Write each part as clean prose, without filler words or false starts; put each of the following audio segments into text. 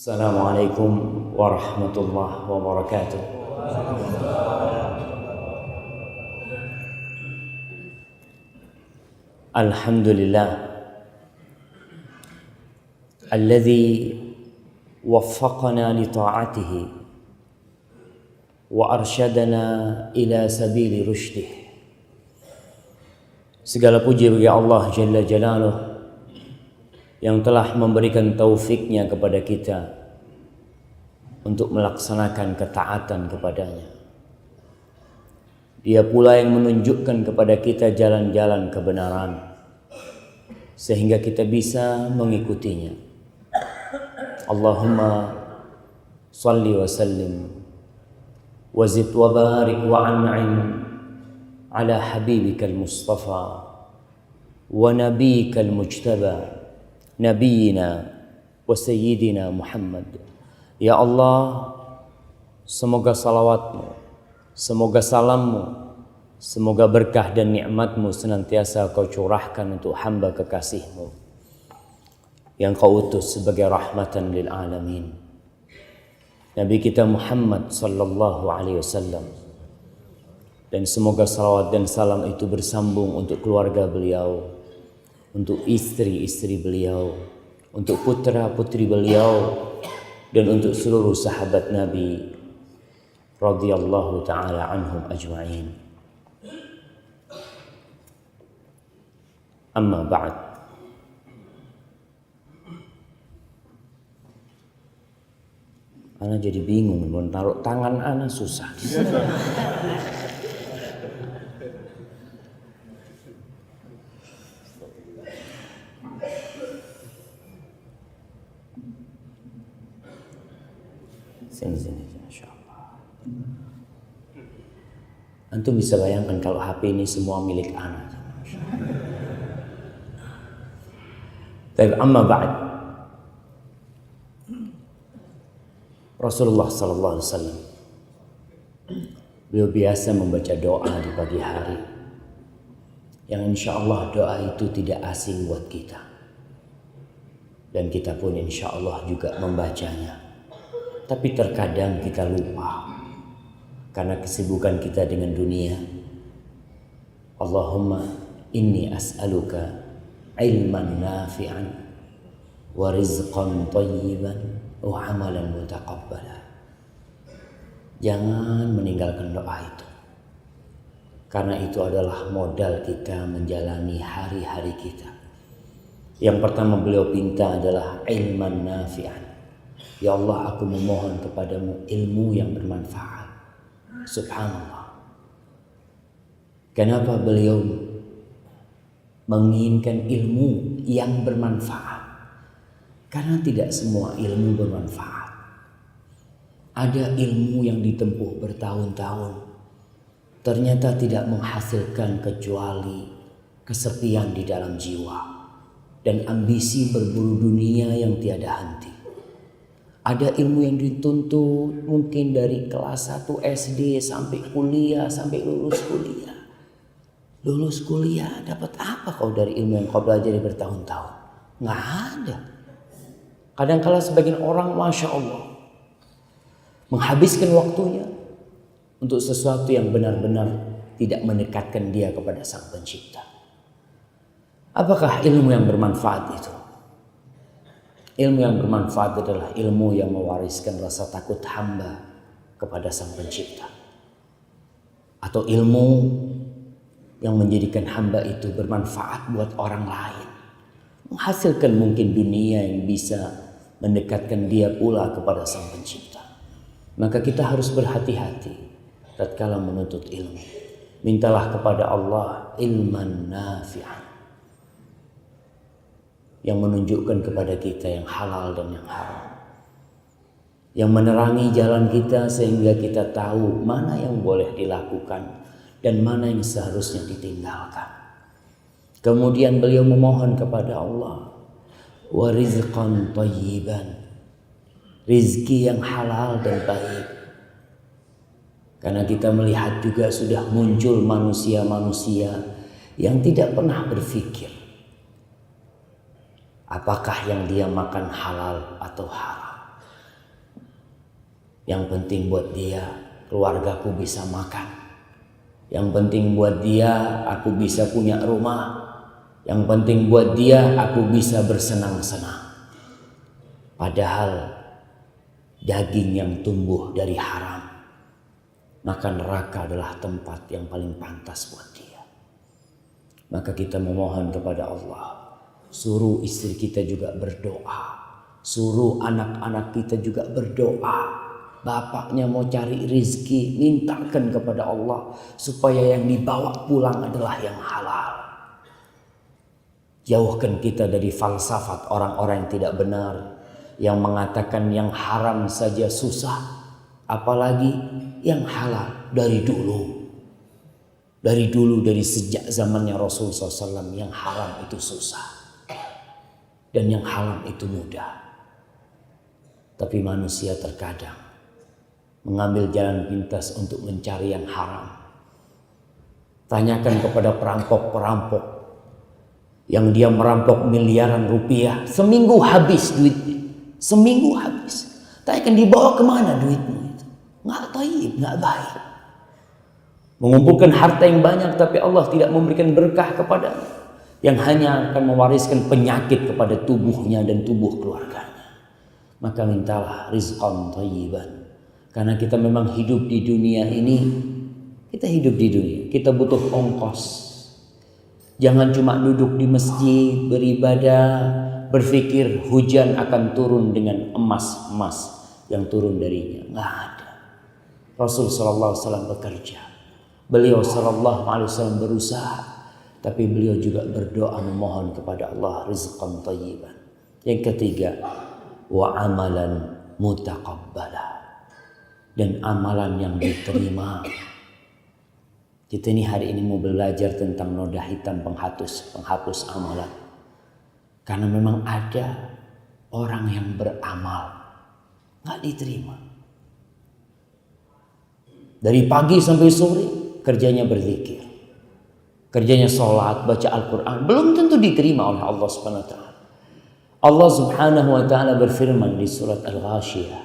Assalamualaikum warahmatullahi wabarakatuh. Alhamdulillah alladzi waffaqana li ta'atihi wa arsyadana ila sabili rushdih. Segala puji bagi Allah Jalla Jalaluh yang telah memberikan taufiknya kepada kita untuk melaksanakan ketaatan kepadanya. Dia pula yang menunjukkan kepada kita jalan-jalan kebenaran sehingga kita bisa mengikutinya. Allahumma salli wa sallim wa zid wa barik wa an'im ala habibikal mustafa wa nabiyikal mujtaba Nabiina wa Sayyidina Muhammad. Ya Allah, semoga salawatmu, semoga salammu, semoga berkah dan nikmatmu senantiasa kau curahkan untuk hamba kekasihmu yang kau utus sebagai rahmatan lil alamin, Nabi kita Muhammad sallallahu alaihi wasallam. Dan semoga salawat dan salam itu bersambung untuk keluarga beliau, untuk istri-istri beliau, untuk putra-putri beliau, dan untuk seluruh sahabat Nabi radhiyallahu ta'ala anhum ajma'in. Amma ba'd. Ana jadi bingung mau taruh tangan ana susah. Sini, insyaallah. Antum bisa bayangkan kalau HP ini semua milik anak. Tapi amma ba'd. Rasulullah sallallahu alaihi wasallam beliau biasa membaca doa di pagi hari yang insyaallah doa itu tidak asing buat kita. Dan kita pun insyaallah juga membacanya. Tapi terkadang kita lupa karena kesibukan kita dengan dunia. Allahumma inni as'aluka ilman nafi'an wa rizqan thayyiban wa amalan mutaqabbala. Jangan meninggalkan doa itu, karena itu adalah modal kita menjalani hari-hari kita. Yang pertama beliau pinta adalah ilman nafi'an. Ya Allah, aku memohon kepadamu ilmu yang bermanfaat. Subhanallah. Kenapa beliau menginginkan ilmu yang bermanfaat? Karena tidak semua ilmu bermanfaat. Ada ilmu yang ditempuh bertahun-tahun, ternyata tidak menghasilkan kecuali kesepian di dalam jiwa dan ambisi berburu dunia yang tiada henti. Ada ilmu yang dituntut mungkin dari kelas 1 SD sampai kuliah, sampai lulus kuliah. Lulus kuliah dapat apa kau dari ilmu yang kau belajar bertahun-tahun? Nggak ada. Kadang-kala sebagian orang Masya Allah menghabiskan waktunya untuk sesuatu yang benar-benar tidak mendekatkan dia kepada Sang Pencipta. Apakah ilmu yang bermanfaat itu? Ilmu yang bermanfaat adalah ilmu yang mewariskan rasa takut hamba kepada Sang Pencipta. Atau ilmu yang menjadikan hamba itu bermanfaat buat orang lain. Menghasilkan mungkin dunia yang bisa mendekatkan dia pula kepada Sang Pencipta. Maka kita harus berhati-hati tatkala menuntut ilmu. Mintalah kepada Allah ilman nafi'an, yang menunjukkan kepada kita yang halal dan yang haram, yang menerangi jalan kita sehingga kita tahu mana yang boleh dilakukan dan mana yang seharusnya ditinggalkan. Kemudian beliau memohon kepada Allah wa rizqan thayyiban, rizki yang halal dan baik. Karena kita melihat juga sudah muncul manusia-manusia yang tidak pernah berpikir apakah yang dia makan halal atau haram. Yang penting buat dia keluargaku bisa makan. Yang penting buat dia aku bisa punya rumah. Yang penting buat dia aku bisa bersenang-senang. Padahal daging yang tumbuh dari haram, maka neraka adalah tempat yang paling pantas buat dia. Maka kita memohon kepada Allah, suruh istri kita juga berdoa, suruh anak-anak kita juga berdoa. Bapaknya mau cari rizki, mintakan kepada Allah supaya yang dibawa pulang adalah yang halal. Jauhkan kita dari falsafat orang-orang yang tidak benar, yang mengatakan yang haram saja susah, apalagi yang halal. Dari dulu dari sejak zamannya Rasul SAW, yang haram itu susah dan yang halal itu mudah. Tapi manusia terkadang mengambil jalan pintas untuk mencari yang haram. Tanyakan kepada perampok-perampok yang dia merampok miliaran rupiah, seminggu habis duitnya, seminggu habis. Tanyakan dibawa kemana duitnya itu? Nggak taib, nggak baik. Mengumpulkan harta yang banyak tapi Allah tidak memberikan berkah kepadanya, yang hanya akan mewariskan penyakit kepada tubuhnya dan tubuh keluarganya. Maka mintalah rizqan thayyiban. Karena kita memang hidup di dunia ini, kita hidup di dunia, kita butuh ongkos. Jangan cuma duduk di masjid beribadah, berpikir hujan akan turun dengan emas-emas yang turun darinya. Nggak ada. Rasul SAW bekerja, beliau SAW berusaha, tapi beliau juga berdoa memohon kepada Allah rizqan thayyiban. Yang ketiga, wa amalan mutaqabbala, dan amalan yang diterima. Kita ini hari ini mau belajar tentang noda hitam penghapus amalan. Karena memang ada orang yang beramal nggak diterima. Dari pagi sampai sore kerjanya berzikir, kerjanya sholat, baca Al-Quran, belum tentu diterima oleh Allah Subhanahu Wa Taala. Allah Subhanahu Wa Taala berfirman di surat Al-Ghashiyah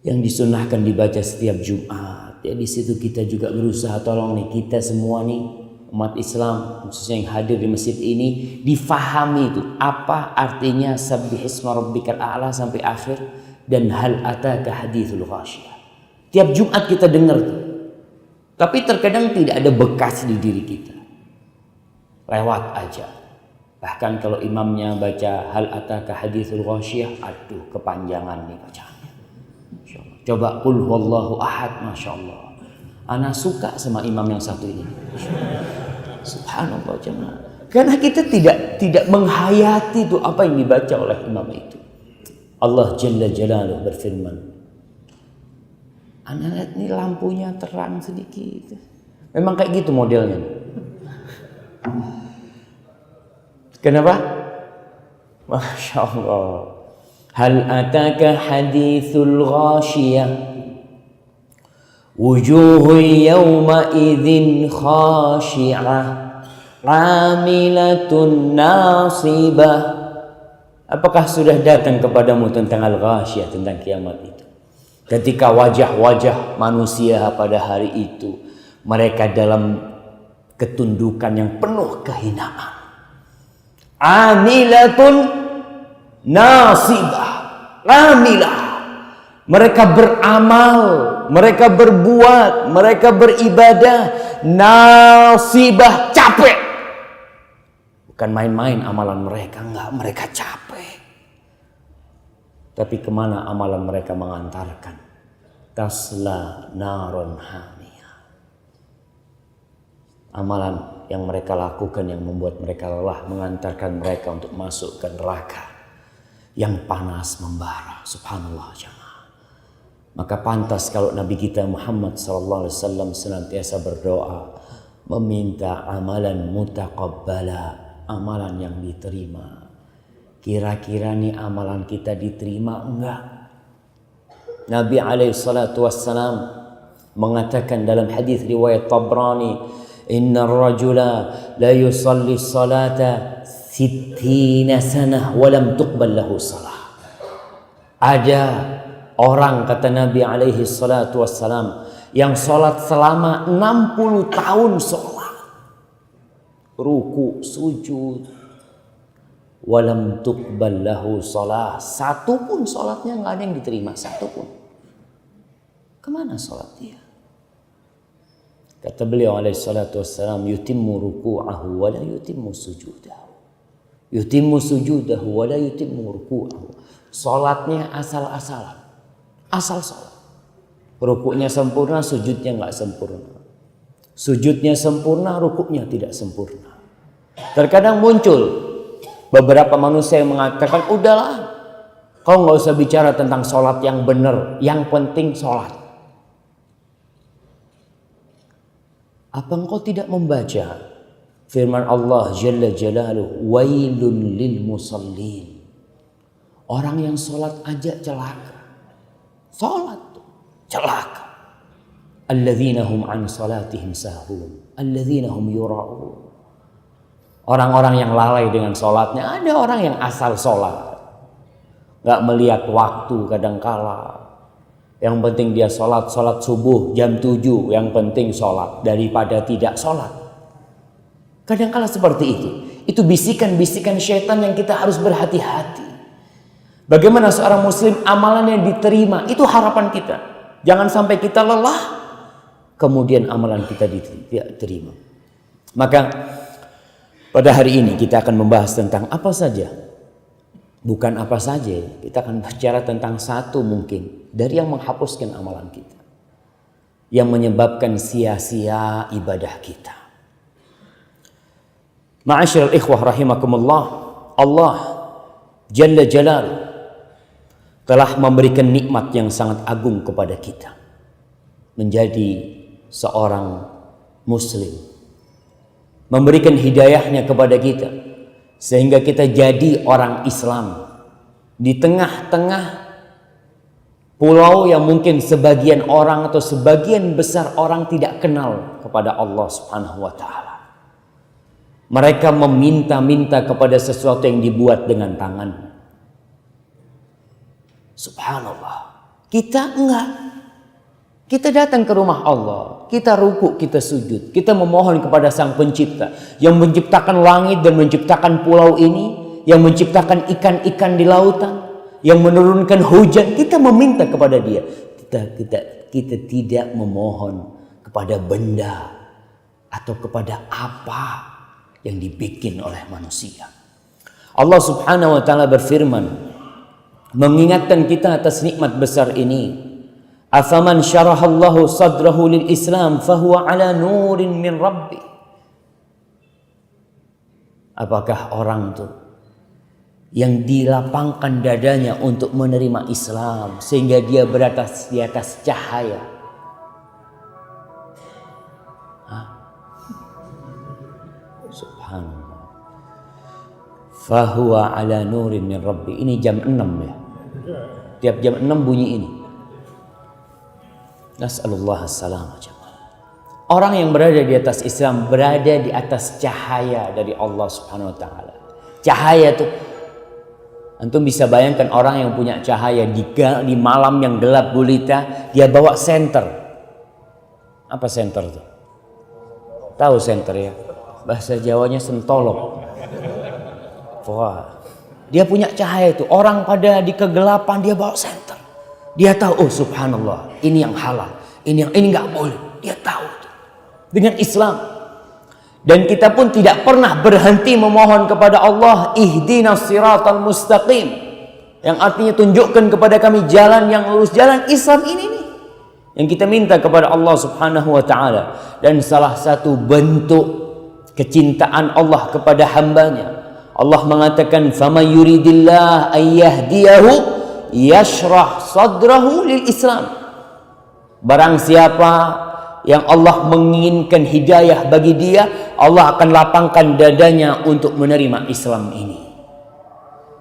yang disunahkan dibaca setiap Jumat. Ya, di situ kita juga berusaha tolong nih, kita semua nih umat Islam khususnya yang hadir di masjid ini difahami itu apa artinya sabbihisma rabbikal a'la sampai akhir dan hal ataka haditsul ghasyiyah. Tiap Jumat kita dengar tuh. Tapi terkadang tidak ada bekas di diri kita. Lewat aja. Bahkan kalau imamnya baca hal ataka haditsul ghasyiyah, aduh kepanjangan nih bacaannya. Coba qul huwallahu ahad, Masya Allah. Ana suka sama imam yang satu ini. Subhanallah jemaah. Karena kita tidak menghayati itu apa yang dibaca oleh imam itu. Allah Jalla Jalaluhu berfirman. Ana lihat nih lampunya terang sedikit. Memang kayak gitu modelnya. Kenapa? Masya Allah. Hal ataka hadithul ghashiyah wujuhun yawma idzin khashi'ah 'amilatun nasibah. Apakah sudah datang kepadamu tentang al-ghashiyah, tentang kiamat itu? Ketika wajah-wajah manusia pada hari itu mereka dalam ketundukan yang penuh kehinaan. 'Amilatun nasibah, amilah. Mereka beramal, mereka berbuat, mereka beribadah. Nasibah, capek. Bukan main-main amalan mereka, enggak, mereka capek. Tapi kemana amalan mereka mengantarkan? Tasla naron hamiyah. Amalan yang mereka lakukan yang membuat mereka lelah mengantarkan mereka untuk masuk ke neraka yang panas membara. Subhanallah jemaah. Maka pantas kalau Nabi kita Muhammad SAW senantiasa berdoa meminta amalan mutaqabbala, amalan yang diterima. Kira-kira nih amalan kita diterima enggak? Nabi SAW mengatakan dalam hadis riwayat Tabrani, inna rajula la yusalli salata 60 sanah walam tuqbal lahu salah. Ada orang, kata Nabi alaihi salatu wassalam, yang sholat selama 60 tahun sholat, ruku sujud, walam tuqbal lahu sholah, satu pun sholatnya nggak ada yang diterima, satu pun. Kemana sholat dia? Kata beliau alaihi salatu wassalam, yutimmu ruku'ahu wa la yutimmu sujudahu, yutimmu sujudahu wa la yutimmu ruku'ahu. Sholatnya asal-asalan, asal sholat. Rukuknya sempurna, sujudnya nggak sempurna. Sujudnya sempurna, rukuknya tidak sempurna. Terkadang muncul beberapa manusia yang mengatakan, udahlah, kau nggak usah bicara tentang sholat yang benar, yang penting sholat. Apa engkau tidak membaca firman Allah Jalla Jalaluhu, wailun lil musallin. Orang yang sholat aja celaka. Sholat celaka. Alladzina hum an salatihim sahun, alladzina hum yura'un. Orang-orang yang lalai dengan sholatnya. Ada orang yang asal sholat, gak melihat waktu kadangkala. Yang penting dia sholat subuh jam 7, yang penting sholat daripada tidak sholat. Kadangkala seperti itu. Itu bisikan-bisikan syaitan yang kita harus berhati-hati. Bagaimana seorang muslim amalannya diterima, itu harapan kita. Jangan sampai kita lelah, kemudian amalan kita tidak terima. Maka pada hari ini kita akan membahas tentang apa saja. Bukan apa saja, kita akan bicara tentang satu mungkin dari yang menghapuskan amalan kita, yang menyebabkan sia-sia ibadah kita. Ma'asyiral ikhwah rahimakumullah, Allah Jalla Jalaluhu telah memberikan nikmat yang sangat agung kepada kita, menjadi seorang muslim, memberikan hidayahnya kepada kita sehingga kita jadi orang Islam di tengah-tengah pulau yang mungkin sebagian orang atau sebagian besar orang tidak kenal kepada Allah Subhanahu wa taala. Mereka meminta-minta kepada sesuatu yang dibuat dengan tangan. Subhanallah. Kita enggak. Kita datang ke rumah Allah, kita ruku, kita sujud, kita memohon kepada Sang Pencipta yang menciptakan langit dan menciptakan pulau ini, yang menciptakan ikan-ikan di lautan, yang menurunkan hujan. Kita meminta kepada Dia. Kita tidak memohon kepada benda atau kepada apa yang dibikin oleh manusia. Allah Subhanahu wa taala berfirman, mengingatkan kita atas nikmat besar ini. Afaman syarahallahu sadrahu lil Islam fahuwa ala nurin min rabbi. Apakah orang tuh yang dilapangkan dadanya untuk menerima Islam sehingga dia di atas cahaya? Subhanallah. Fahuwa ala nurin min rabbi. Ini jam 6 ya. Tiap jam 6 bunyi ini. Nas'alullah as-salamah. Orang yang berada di atas Islam berada di atas cahaya dari Allah Subhanahu wa taala. Cahaya itu antum bisa bayangkan orang yang punya cahaya di malam yang gelap gulita, dia bawa senter. Apa senter itu? Tahu senter ya? Bahasa Jawanya sentolok. Wah. Dia punya cahaya itu. Orang pada di kegelapan dia bawa senter. Dia tahu, oh subhanallah, ini yang halal, ini nggak boleh. Dia tahu itu. Dengan Islam. Dan kita pun tidak pernah berhenti memohon kepada Allah, ihdinas siratal mustaqim, yang artinya tunjukkan kepada kami jalan yang lurus, jalan Islam ini nih, yang kita minta kepada Allah Subhanahu wa taala. Dan salah satu bentuk kecintaan Allah kepada hambanya, Allah mengatakan, faman yuridillah ayyahdiyahu yashrah sadrahu lil Islam. Barang siapa yang Allah menginginkan hidayah bagi dia, Allah akan lapangkan dadanya untuk menerima Islam ini.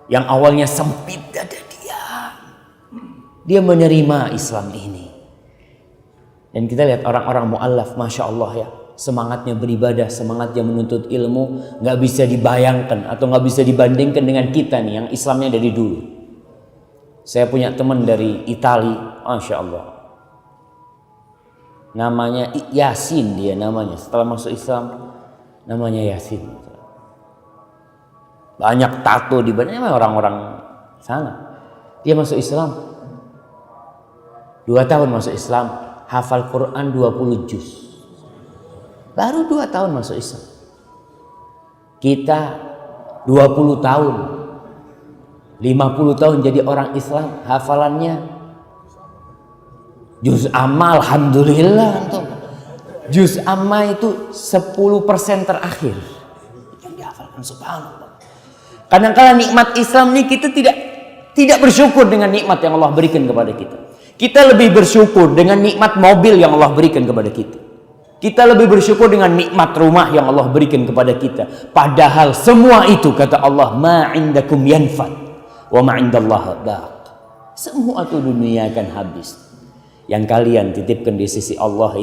Yang awalnya sempit dada dia menerima Islam ini. Dan kita lihat orang-orang mu'allaf, Masya Allah ya, semangatnya beribadah, semangatnya menuntut ilmu, gak bisa dibayangkan atau gak bisa dibandingkan dengan kita nih yang Islamnya dari dulu. Saya punya teman dari Italia, Masya Allah. Namanya Yasin dia namanya. Setelah masuk Islam, namanya Yasin. Banyak tato di badannya orang-orang sana. Dia masuk Islam. 2 tahun masuk Islam, hafal Quran 20 juz. Baru 2 tahun masuk Islam. Kita 20 tahun. 50 tahun jadi orang Islam, hafalannya juz amma, alhamdulillah. Juz amma itu 10% terakhir yang dihafalkan, subhanallah. Kadang-kadang nikmat Islam ini kita tidak bersyukur dengan nikmat yang Allah berikan kepada kita. Kita lebih bersyukur dengan nikmat mobil yang Allah berikan kepada kita. Kita lebih bersyukur dengan nikmat rumah yang Allah berikan kepada kita. Padahal semua itu kata Allah, ma indakum yanfad wa ma indallahi baq. Semua itu dunia akan habis. Yang kalian titipkan di sisi Allah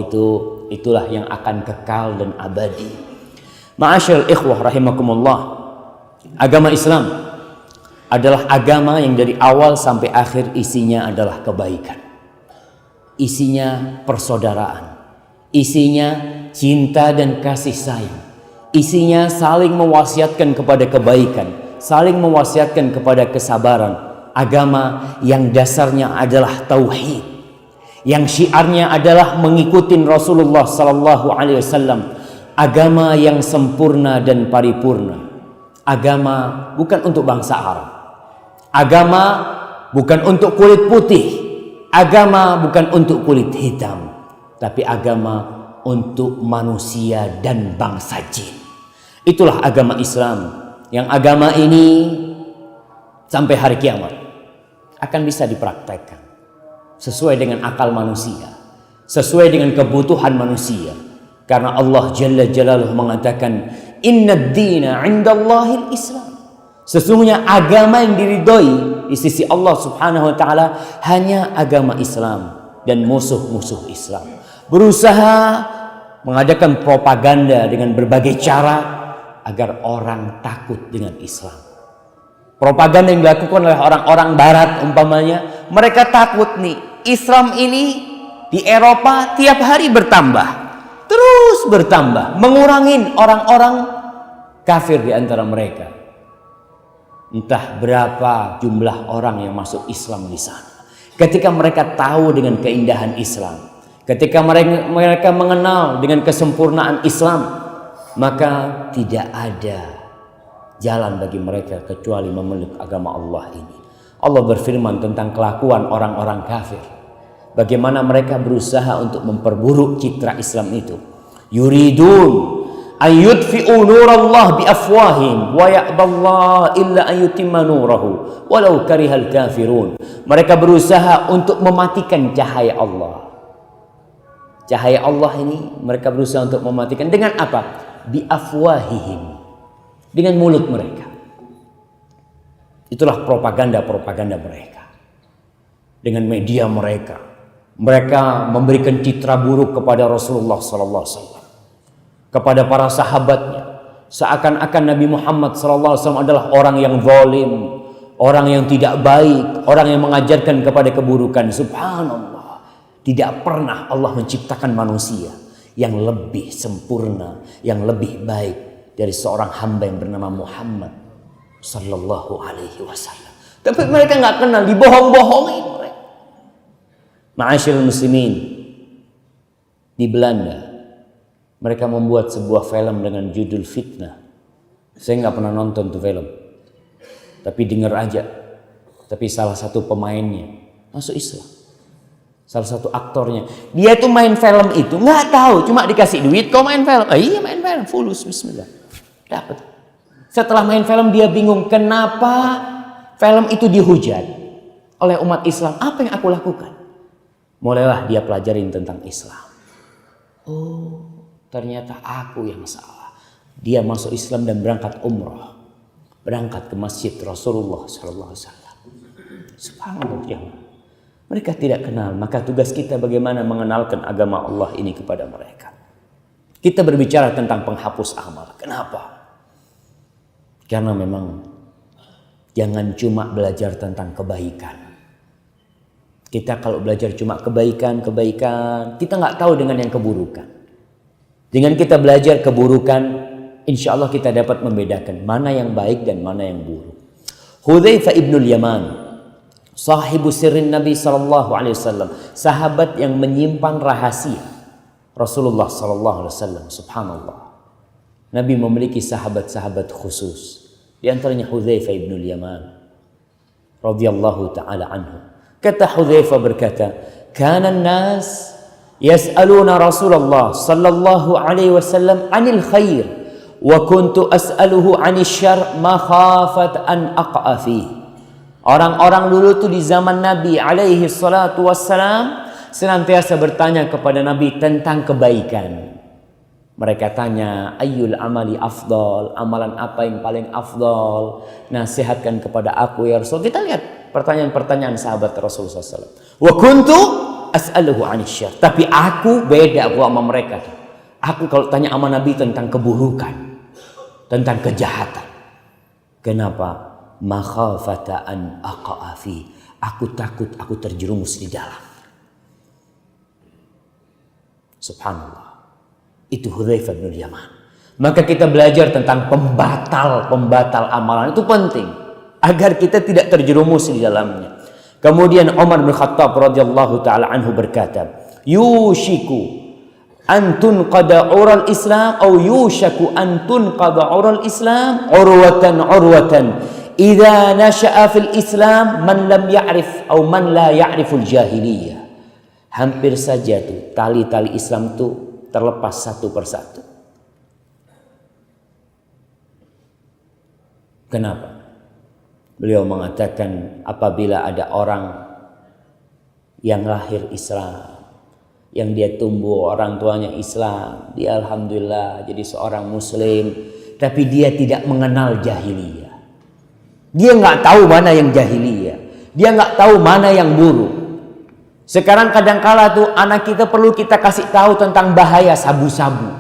itulah yang akan kekal dan abadi. Ma'asyiral ikhwah rahimakumullah. Agama Islam adalah agama yang dari awal sampai akhir isinya adalah kebaikan. Isinya persaudaraan. Isinya cinta dan kasih sayang. Isinya saling mewasiatkan kepada kebaikan, saling mewasiatkan kepada kesabaran. Agama yang dasarnya adalah tauhid, yang syiarnya adalah mengikuti Rasulullah sallallahu alaihi wasallam. Agama yang sempurna dan paripurna. Agama bukan untuk bangsa Arab. Agama bukan untuk kulit putih. Agama bukan untuk kulit hitam. Tapi agama untuk manusia dan bangsa jin. Itulah agama Islam. Yang agama ini sampai hari kiamat akan bisa dipraktekkan sesuai dengan akal manusia, sesuai dengan kebutuhan manusia. Karena Allah Jalla Jalaluhu mengatakan, Inna dina indallahil Islam. Sesungguhnya agama yang diridhoi di sisi Allah Subhanahu wa taala hanya agama Islam. Dan musuh-musuh Islam berusaha mengadakan propaganda dengan berbagai cara agar orang takut dengan Islam. Propaganda yang dilakukan oleh orang-orang barat umpamanya, mereka takut nih, Islam ini di Eropa tiap hari bertambah, terus bertambah, mengurangin orang-orang kafir di antara mereka. Entah berapa jumlah orang yang masuk Islam di sana. Ketika mereka tahu dengan keindahan Islam, ketika mereka mengenal dengan kesempurnaan Islam, maka tidak ada jalan bagi mereka kecuali memeluk agama Allah ini. Allah berfirman tentang kelakuan orang-orang kafir. Bagaimana mereka berusaha untuk memperburuk citra Islam itu. Yuridun ayyudfi'u nurallah biafwahim wa ya'ballah illa ayyutimma nurahu walau karihal kafirun. Mereka berusaha untuk mematikan cahaya Allah. Cahaya Allah ini mereka berusaha untuk mematikan dengan apa? Biafwahihim, dengan mulut mereka. Itulah propaganda-propaganda mereka. Dengan media mereka. Mereka memberikan citra buruk kepada Rasulullah sallallahu alaihi wasallam, kepada para sahabatnya, seakan-akan Nabi Muhammad SAW adalah orang yang zalim, orang yang tidak baik, orang yang mengajarkan kepada keburukan. Subhanallah, tidak pernah Allah menciptakan manusia yang lebih sempurna, yang lebih baik dari seorang hamba yang bernama Muhammad Sallallahu Alaihi Wasallam. Tapi mereka nggak kenal, dibohong-bohongin mereka. Ma'asyiral muslimin, di Belanda mereka membuat sebuah film dengan judul Fitnah. Saya nggak pernah nonton tuh film, tapi dengar aja. Tapi salah satu pemainnya masuk Islam, salah satu aktornya. Dia tuh main film itu nggak tahu, cuma dikasih duit kau main film. Iya main film, fulus, bismillah, dapat. Setelah main film dia bingung kenapa film itu dihujat oleh umat Islam. Apa yang aku lakukan? Mulailah dia pelajarin tentang Islam. Oh, ternyata aku yang salah. Dia masuk Islam dan berangkat umrah, berangkat ke masjid Rasulullah Sallallahu Alaihi Wasallam. Subhanallah, mereka tidak kenal. Maka tugas kita bagaimana mengenalkan agama Allah ini kepada mereka. Kita berbicara tentang penghapus amal. Kenapa? Karena memang jangan cuma belajar tentang kebaikan, Kita kalau belajar cuma kebaikan, kita nggak tahu dengan yang keburukan. Dengan kita belajar keburukan, insya Allah kita dapat membedakan mana yang baik dan mana yang buruk. Hudzaifah ibnul Yaman, sahibu sirrin Nabi sallallahu alaihi wasallam, sahabat yang menyimpan rahasia Rasulullah sallallahu alaihi wasallam. Subhanallah. Nabi memiliki sahabat-sahabat khusus. Di antaranya Hudzaifah ibnul Yaman radhiyallahu taala anhu. Kata Hudzaifah berkata, "Kana an-nas yas'aluna Rasulullah sallallahu alaihi wasallam 'anil khair wa kuntu as'aluhu 'anil syarr makhafat an aqa'a fi." Orang-orang dulu tuh di zaman Nabi alaihi salatu wassalam senantiasa bertanya kepada Nabi tentang kebaikan. Mereka tanya, ayyul amali afdal, amalan apa yang paling afdal? Nasihatkan kepada aku ya Rasul. Kita lihat pertanyaan-pertanyaan sahabat Rasulullah SAW. Wa kuntu as'aluhu 'anil syarr. Tapi aku beda sama mereka. Aku kalau tanya sama Nabi tentang keburukan, tentang kejahatan. Kenapa? Makhafata an aqa'a fi. Aku takut aku terjerumus di dalam. Subhanallah. Itu Hudzaifah bin Yaman. Maka kita belajar tentang pembatal amalan itu penting agar kita tidak terjerumus di dalamnya. Kemudian Umar bin Khattab radhiyallahu taala anhu berkata, "Yushiku an tunqada ural Islam atau yushaku an tunqada ural Islam urwatan idza nasha'a fil Islam man lam ya'rif atau man la ya'riful jahiliyah." Hampir saja tuh tali-tali Islam tuh terlepas satu persatu. Kenapa? Beliau mengatakan apabila ada orang yang lahir Islam, yang dia tumbuh orang tuanya Islam, dia alhamdulillah jadi seorang muslim, tapi dia tidak mengenal jahiliyah. Dia nggak tahu mana yang jahiliyah, dia nggak tahu mana yang buruk. Sekarang kadangkala tuh anak kita perlu kita kasih tahu tentang bahaya sabu-sabu.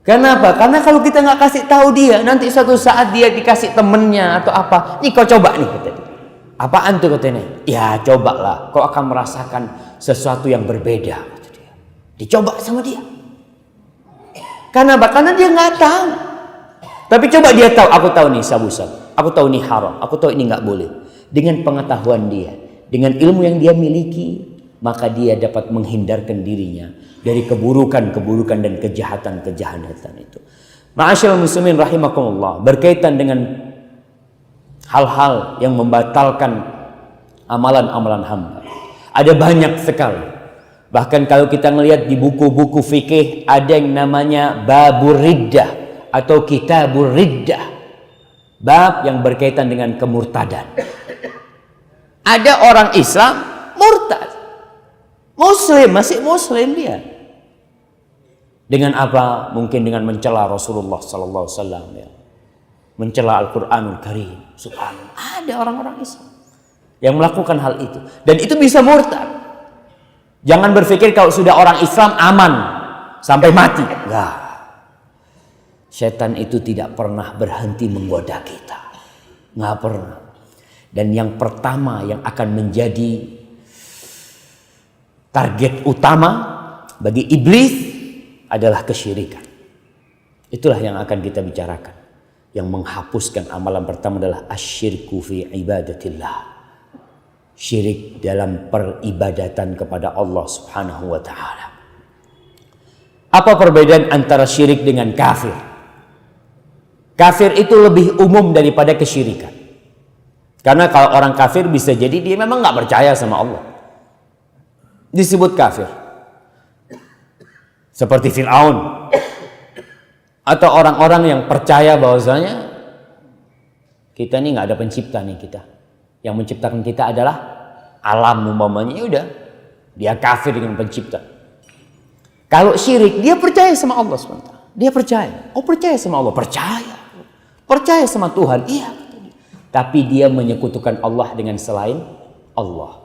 Kenapa? Karena kalau kita nggak kasih tahu dia, nanti suatu saat dia dikasih temennya atau apa, nih kau coba nih kata dia. Apaan tuh katanya? Ya cobalah, kau akan merasakan sesuatu yang berbeda kata dia. Dicoba sama dia. Kenapa? Karena dia nggak tahu. Tapi coba dia tahu, aku tahu nih sabu-sabu, aku tahu nih haram, aku tahu ini nggak boleh. Dengan pengetahuan dia, dengan ilmu yang dia miliki, maka dia dapat menghindarkan dirinya dari keburukan-keburukan dan kejahatan-kejahatan itu. Ma'asyiral muslimin rahimakumullah, berkaitan dengan hal-hal yang membatalkan amalan-amalan hamba. Ada banyak sekali. Bahkan kalau kita melihat di buku-buku fikih ada yang namanya babur riddah atau kitabur riddah. Bab yang berkaitan dengan kemurtadan. Ada orang Islam murtad. Muslim, masih muslim dia. Dengan apa? Mungkin dengan mencela Rasulullah sallallahu alaihi wasallam ya. Mencela Al-Qur'anul Karim. Subhanallah. Ada orang-orang Islam yang melakukan hal itu dan itu bisa murtad. Jangan berpikir kalau sudah orang Islam aman sampai mati. Enggak. Setan itu tidak pernah berhenti menggoda kita. Enggak pernah. Dan yang pertama yang akan menjadi target utama bagi iblis adalah kesyirikan. Itulah yang akan kita bicarakan. Yang menghapuskan amalan pertama adalah asyirku fi ibadatillah. Syirik dalam peribadatan kepada Allah Subhanahu wa taala. Apa perbedaan antara syirik dengan kafir? Kafir itu lebih umum daripada kesyirikan. Karena kalau orang kafir bisa jadi dia memang nggak percaya sama Allah. Disebut kafir. Seperti Fir'aun. Atau orang-orang yang percaya bahwasanya kita ini nggak ada pencipta nih kita. Yang menciptakan kita adalah alam umpamanya. Ya udah, dia kafir dengan pencipta. Kalau syirik, dia percaya sama Allah SWT. Dia percaya. Oh percaya sama Allah? Percaya. Percaya sama Tuhan? Iya. Tapi dia menyekutukan Allah dengan selain Allah.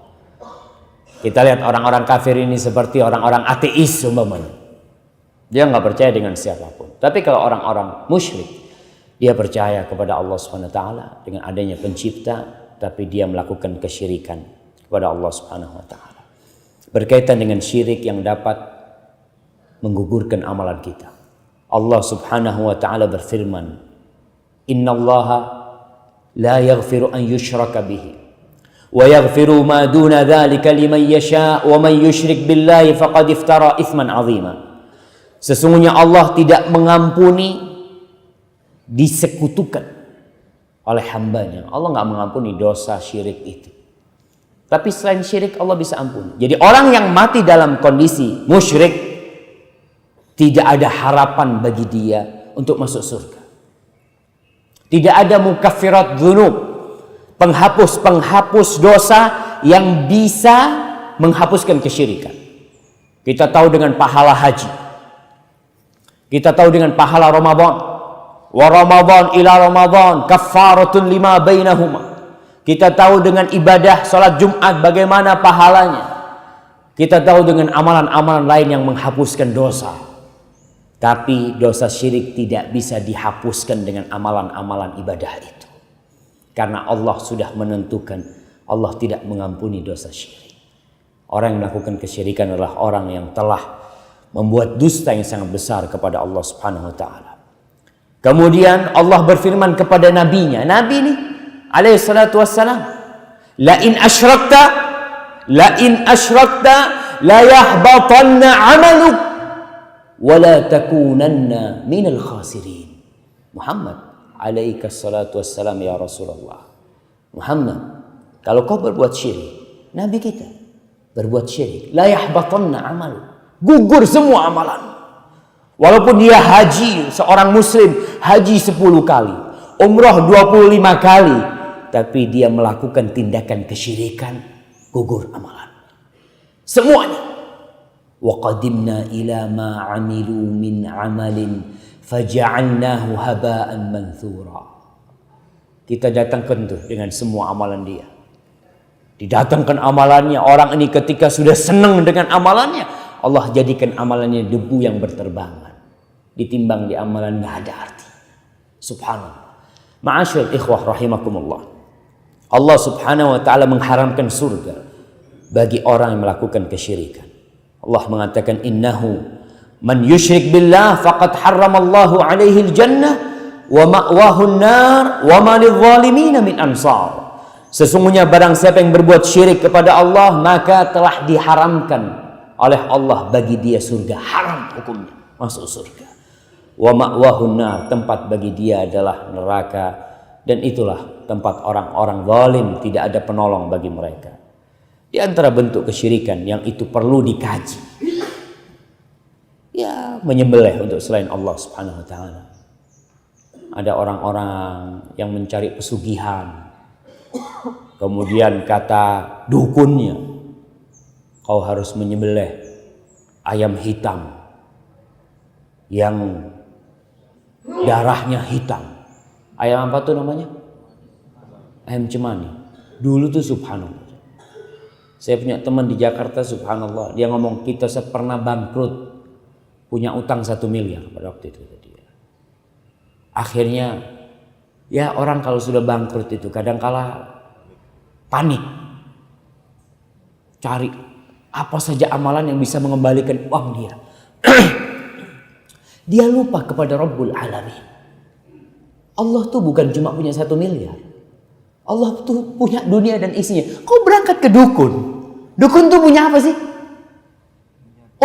Kita lihat orang-orang kafir ini seperti orang-orang ateis umpamanya. Dia nggak percaya dengan siapapun. Tapi kalau orang-orang musyrik, dia percaya kepada Allah SWT dengan adanya pencipta, tapi dia melakukan kesyirikan kepada Allah Subhanahu wa taala. Berkaitan dengan syirik yang dapat menggugurkan amalan kita. Allah Subhanahu wa taala berfirman, "Innallaha la yaghfiru an yushraka bihi wa yaghfiru ma duna dzalika liman yasha wa man yusyrik billahi faqad iftara itsman 'azima." Sesungguhnya Allah tidak mengampuni disekutukan oleh hambanya. Allah nggak mengampuni dosa syirik itu. Tapi selain syirik Allah bisa ampuni. Jadi orang yang mati dalam kondisi musyrik, tidak ada harapan bagi dia untuk masuk surga. Tidak ada mukaffirat dzunub, penghapus dosa yang bisa menghapuskan kesyirikan. Kita tahu dengan pahala haji. Kita tahu dengan pahala Ramadan. Wa Ramadan ila Ramadan kaffaratun lima bainahuma. Kita tahu dengan ibadah salat Jumat bagaimana pahalanya. Kita tahu dengan amalan-amalan lain yang menghapuskan dosa. Tapi dosa syirik tidak bisa dihapuskan dengan amalan-amalan ibadah itu. Karena Allah sudah menentukan Allah tidak mengampuni dosa syirik. Orang yang melakukan kesyirikan adalah orang yang telah membuat dusta yang sangat besar kepada Allah Subhanahu wa taala. Kemudian Allah berfirman kepada nabinya, Nabi ini alaihi salatu wassalam, la in asyrakta la yahbatanna 'amaluk wa la takunanna minal khasirin. Muhammad alaihi salatu wassalam, ya Rasulullah. Muhammad, kalau kau berbuat syirik, Nabi kita berbuat syirik, la yahbatanna 'amaluk, gugur semua amalan. Walaupun dia haji, seorang muslim haji 10 kali, umrah 25 kali, tapi dia melakukan tindakan kesyirikan, gugur amalan semuanya. Wa qadimna ila ma 'amilu min 'amalin faja'alnahu haba'an manthura. Kita datangkan tuh dengan semua amalan dia. Didatangkan amalannya, orang ini ketika sudah senang dengan amalannya, Allah jadikan amalannya debu yang berterbangan. Ditimbang di amalan nggak ada arti. Subhanallah. Ma'asyil ikhwah rahimakumullah. Allah Subhanahu wa taala mengharamkan surga bagi orang yang melakukan kesyirikan. Allah mengatakan, innahu man yusyrik billah faqad harramallahu alaihi al-jannah wa ma'wahu an-nar wa ma lidh-dhalimin min ansar. Sesungguhnya barang siapa yang berbuat syirik kepada Allah, maka telah diharamkan oleh Allah bagi dia surga. Haram hukumnya masuk surga. Wa ma'wahun nar, tempat bagi dia adalah neraka, dan itulah tempat orang-orang zalim, tidak ada penolong bagi mereka. Di antara bentuk kesyirikan yang itu perlu dikaji, ya menyembelih untuk selain Allah Subhanahu wa taala. Ada orang-orang yang mencari pesugihan, kemudian kata dukunnya, kau harus menyembelih ayam hitam yang darahnya hitam. Ayam apa tuh namanya? Ayam cemani. Dulu tuh subhanallah, saya punya teman di Jakarta, subhanallah, dia ngomong kita pernah bangkrut, punya utang 1 miliar pada waktu itu. Akhirnya ya orang kalau sudah bangkrut itu kadangkala panik, cari apa saja amalan yang bisa mengembalikan uang dia. Dia lupa kepada Rabbul Alamin. Allah tuh bukan cuma punya 1 miliar. Allah tuh punya dunia dan isinya. Kau berangkat ke dukun. Dukun tuh punya apa sih?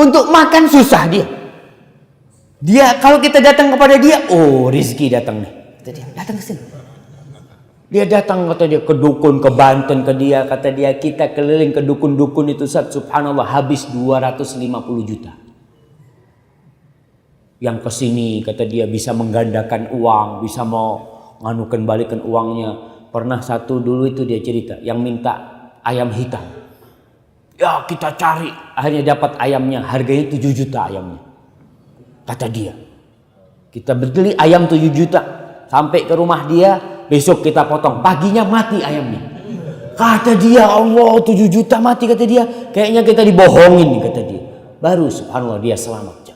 Untuk makan susah dia. Dia kalau kita datang kepada dia, oh rezeki datang nih. Kata dia, datang ke sini. Dia datang, kata dia, ke dukun, ke Banten, ke dia. Kata dia, kita keliling ke dukun-dukun itu, subhanallah, habis 250 juta. Yang kesini kata dia bisa menggandakan uang, bisa mau nganukan balikan uangnya. Pernah satu dulu itu dia cerita, yang minta ayam hitam. Ya kita cari, akhirnya dapat ayamnya, harganya 7 juta ayamnya. Kata dia, kita beli ayam 7 juta, sampai ke rumah dia, besok kita potong, paginya mati ayamnya. Kata dia, Allah 7 juta mati, kata dia, kayaknya kita dibohongin, kata dia. Baru subhanallah dia selamat.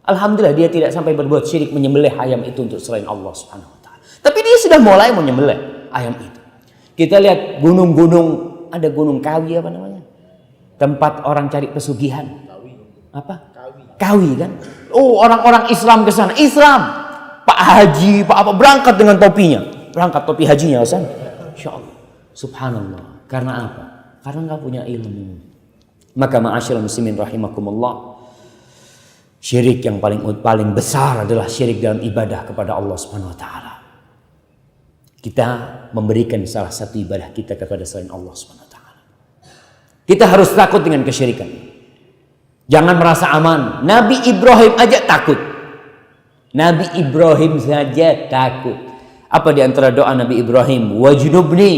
Alhamdulillah dia tidak sampai berbuat syirik menyembelih ayam itu untuk selain Allah Subhanahu wa taala. Tapi dia sudah mulai menyembelih ayam itu. Kita lihat gunung-gunung ada Gunung Kawi apa namanya? Tempat orang cari pesugihan. Apa? Kawi kan? Oh, orang-orang Islam ke sana. Islam. Pak Haji, Pak apa berangkat dengan topinya. Berangkat topi hajinya ke sana. Insyaallah. Subhanallah. Karena apa? Karena nggak punya ilmu. Maka ma'asyiral muslimin rahimakumullah, syirik yang paling besar adalah syirik dalam ibadah kepada Allah Subhanahu wa taala. Kita memberikan salah satu ibadah kita kepada selain Allah Subhanahu wa taala. Kita harus takut dengan kesyirikan. Jangan merasa aman. Nabi Ibrahim aja takut. Nabi Ibrahim saja takut. Apa di antara doa Nabi Ibrahim? Wajnubni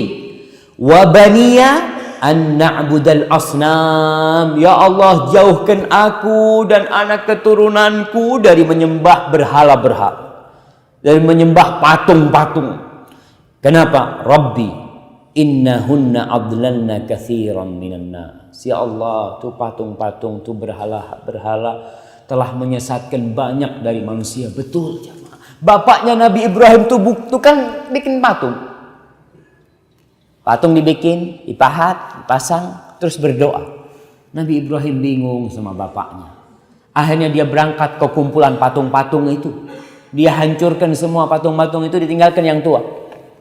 wa baniya an na'budal asnam. Ya Allah, jauhkan aku dan anak keturunanku dari menyembah berhala-berhala, dari menyembah patung-patung. Kenapa? Rabbi innahunna adlalna katsiran minan nas. Ya Allah, tuh patung-patung, tuh berhala-berhala telah menyesatkan banyak dari manusia. Betul jemaah. Bapaknya Nabi Ibrahim tuh kan bikin patung. Patung dibikin, dipahat, dipasang, terus berdoa. Nabi Ibrahim bingung sama bapaknya. Akhirnya dia berangkat ke kumpulan patung-patung itu. Dia hancurkan semua patung-patung itu, ditinggalkan yang tua.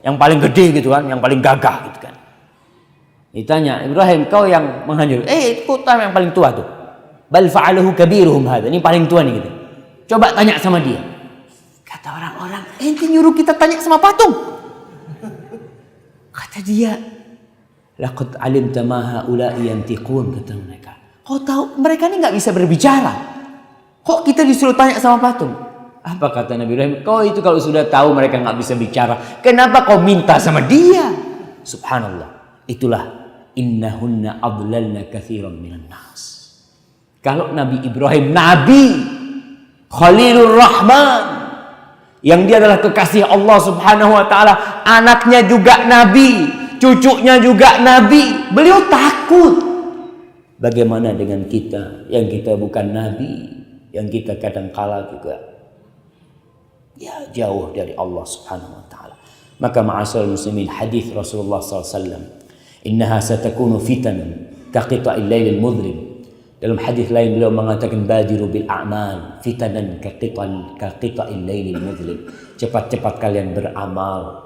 Yang paling gede gitu kan, yang paling gagah gitu kan. Ditanya, Ibrahim, kau yang menghancurkan? Itu yang paling tua tuh. Bal fa'alahu kabiruhum hadza. Ini paling tua nih gitu. Coba tanya sama dia. Kata orang-orang, ente nyuruh kita tanya sama patung. Kata dia, laqad alimta ma haula'i yantiqun, kata mereka. Kau tahu mereka ini nggak bisa berbicara. Kok kita disuruh tanya sama patung? Apa kata Nabi Ibrahim? Kau itu kalau sudah tahu mereka nggak bisa bicara, kenapa kau minta sama dia? Subhanallah. Itulah innahunna adlalna katsiran minan nas. Kalau Nabi Ibrahim, Nabi Khalilur Rahman, yang dia adalah kekasih Allah Subhanahu wa taala, anaknya juga nabi, cucunya juga nabi, beliau takut. Bagaimana dengan kita yang kita bukan nabi, yang kita kadang-kala juga jauh dari Allah Subhanahu wa taala. Maka ma'asyiral muslimin, hadis Rasulullah SAW, innaha satakunu fitanun kaqita'il lailil mudlim. Dalam hadis lain beliau mengatakan badiru bil a'mal fitanan kaqita'il lailil mudlim. Cepat-cepat kalian beramal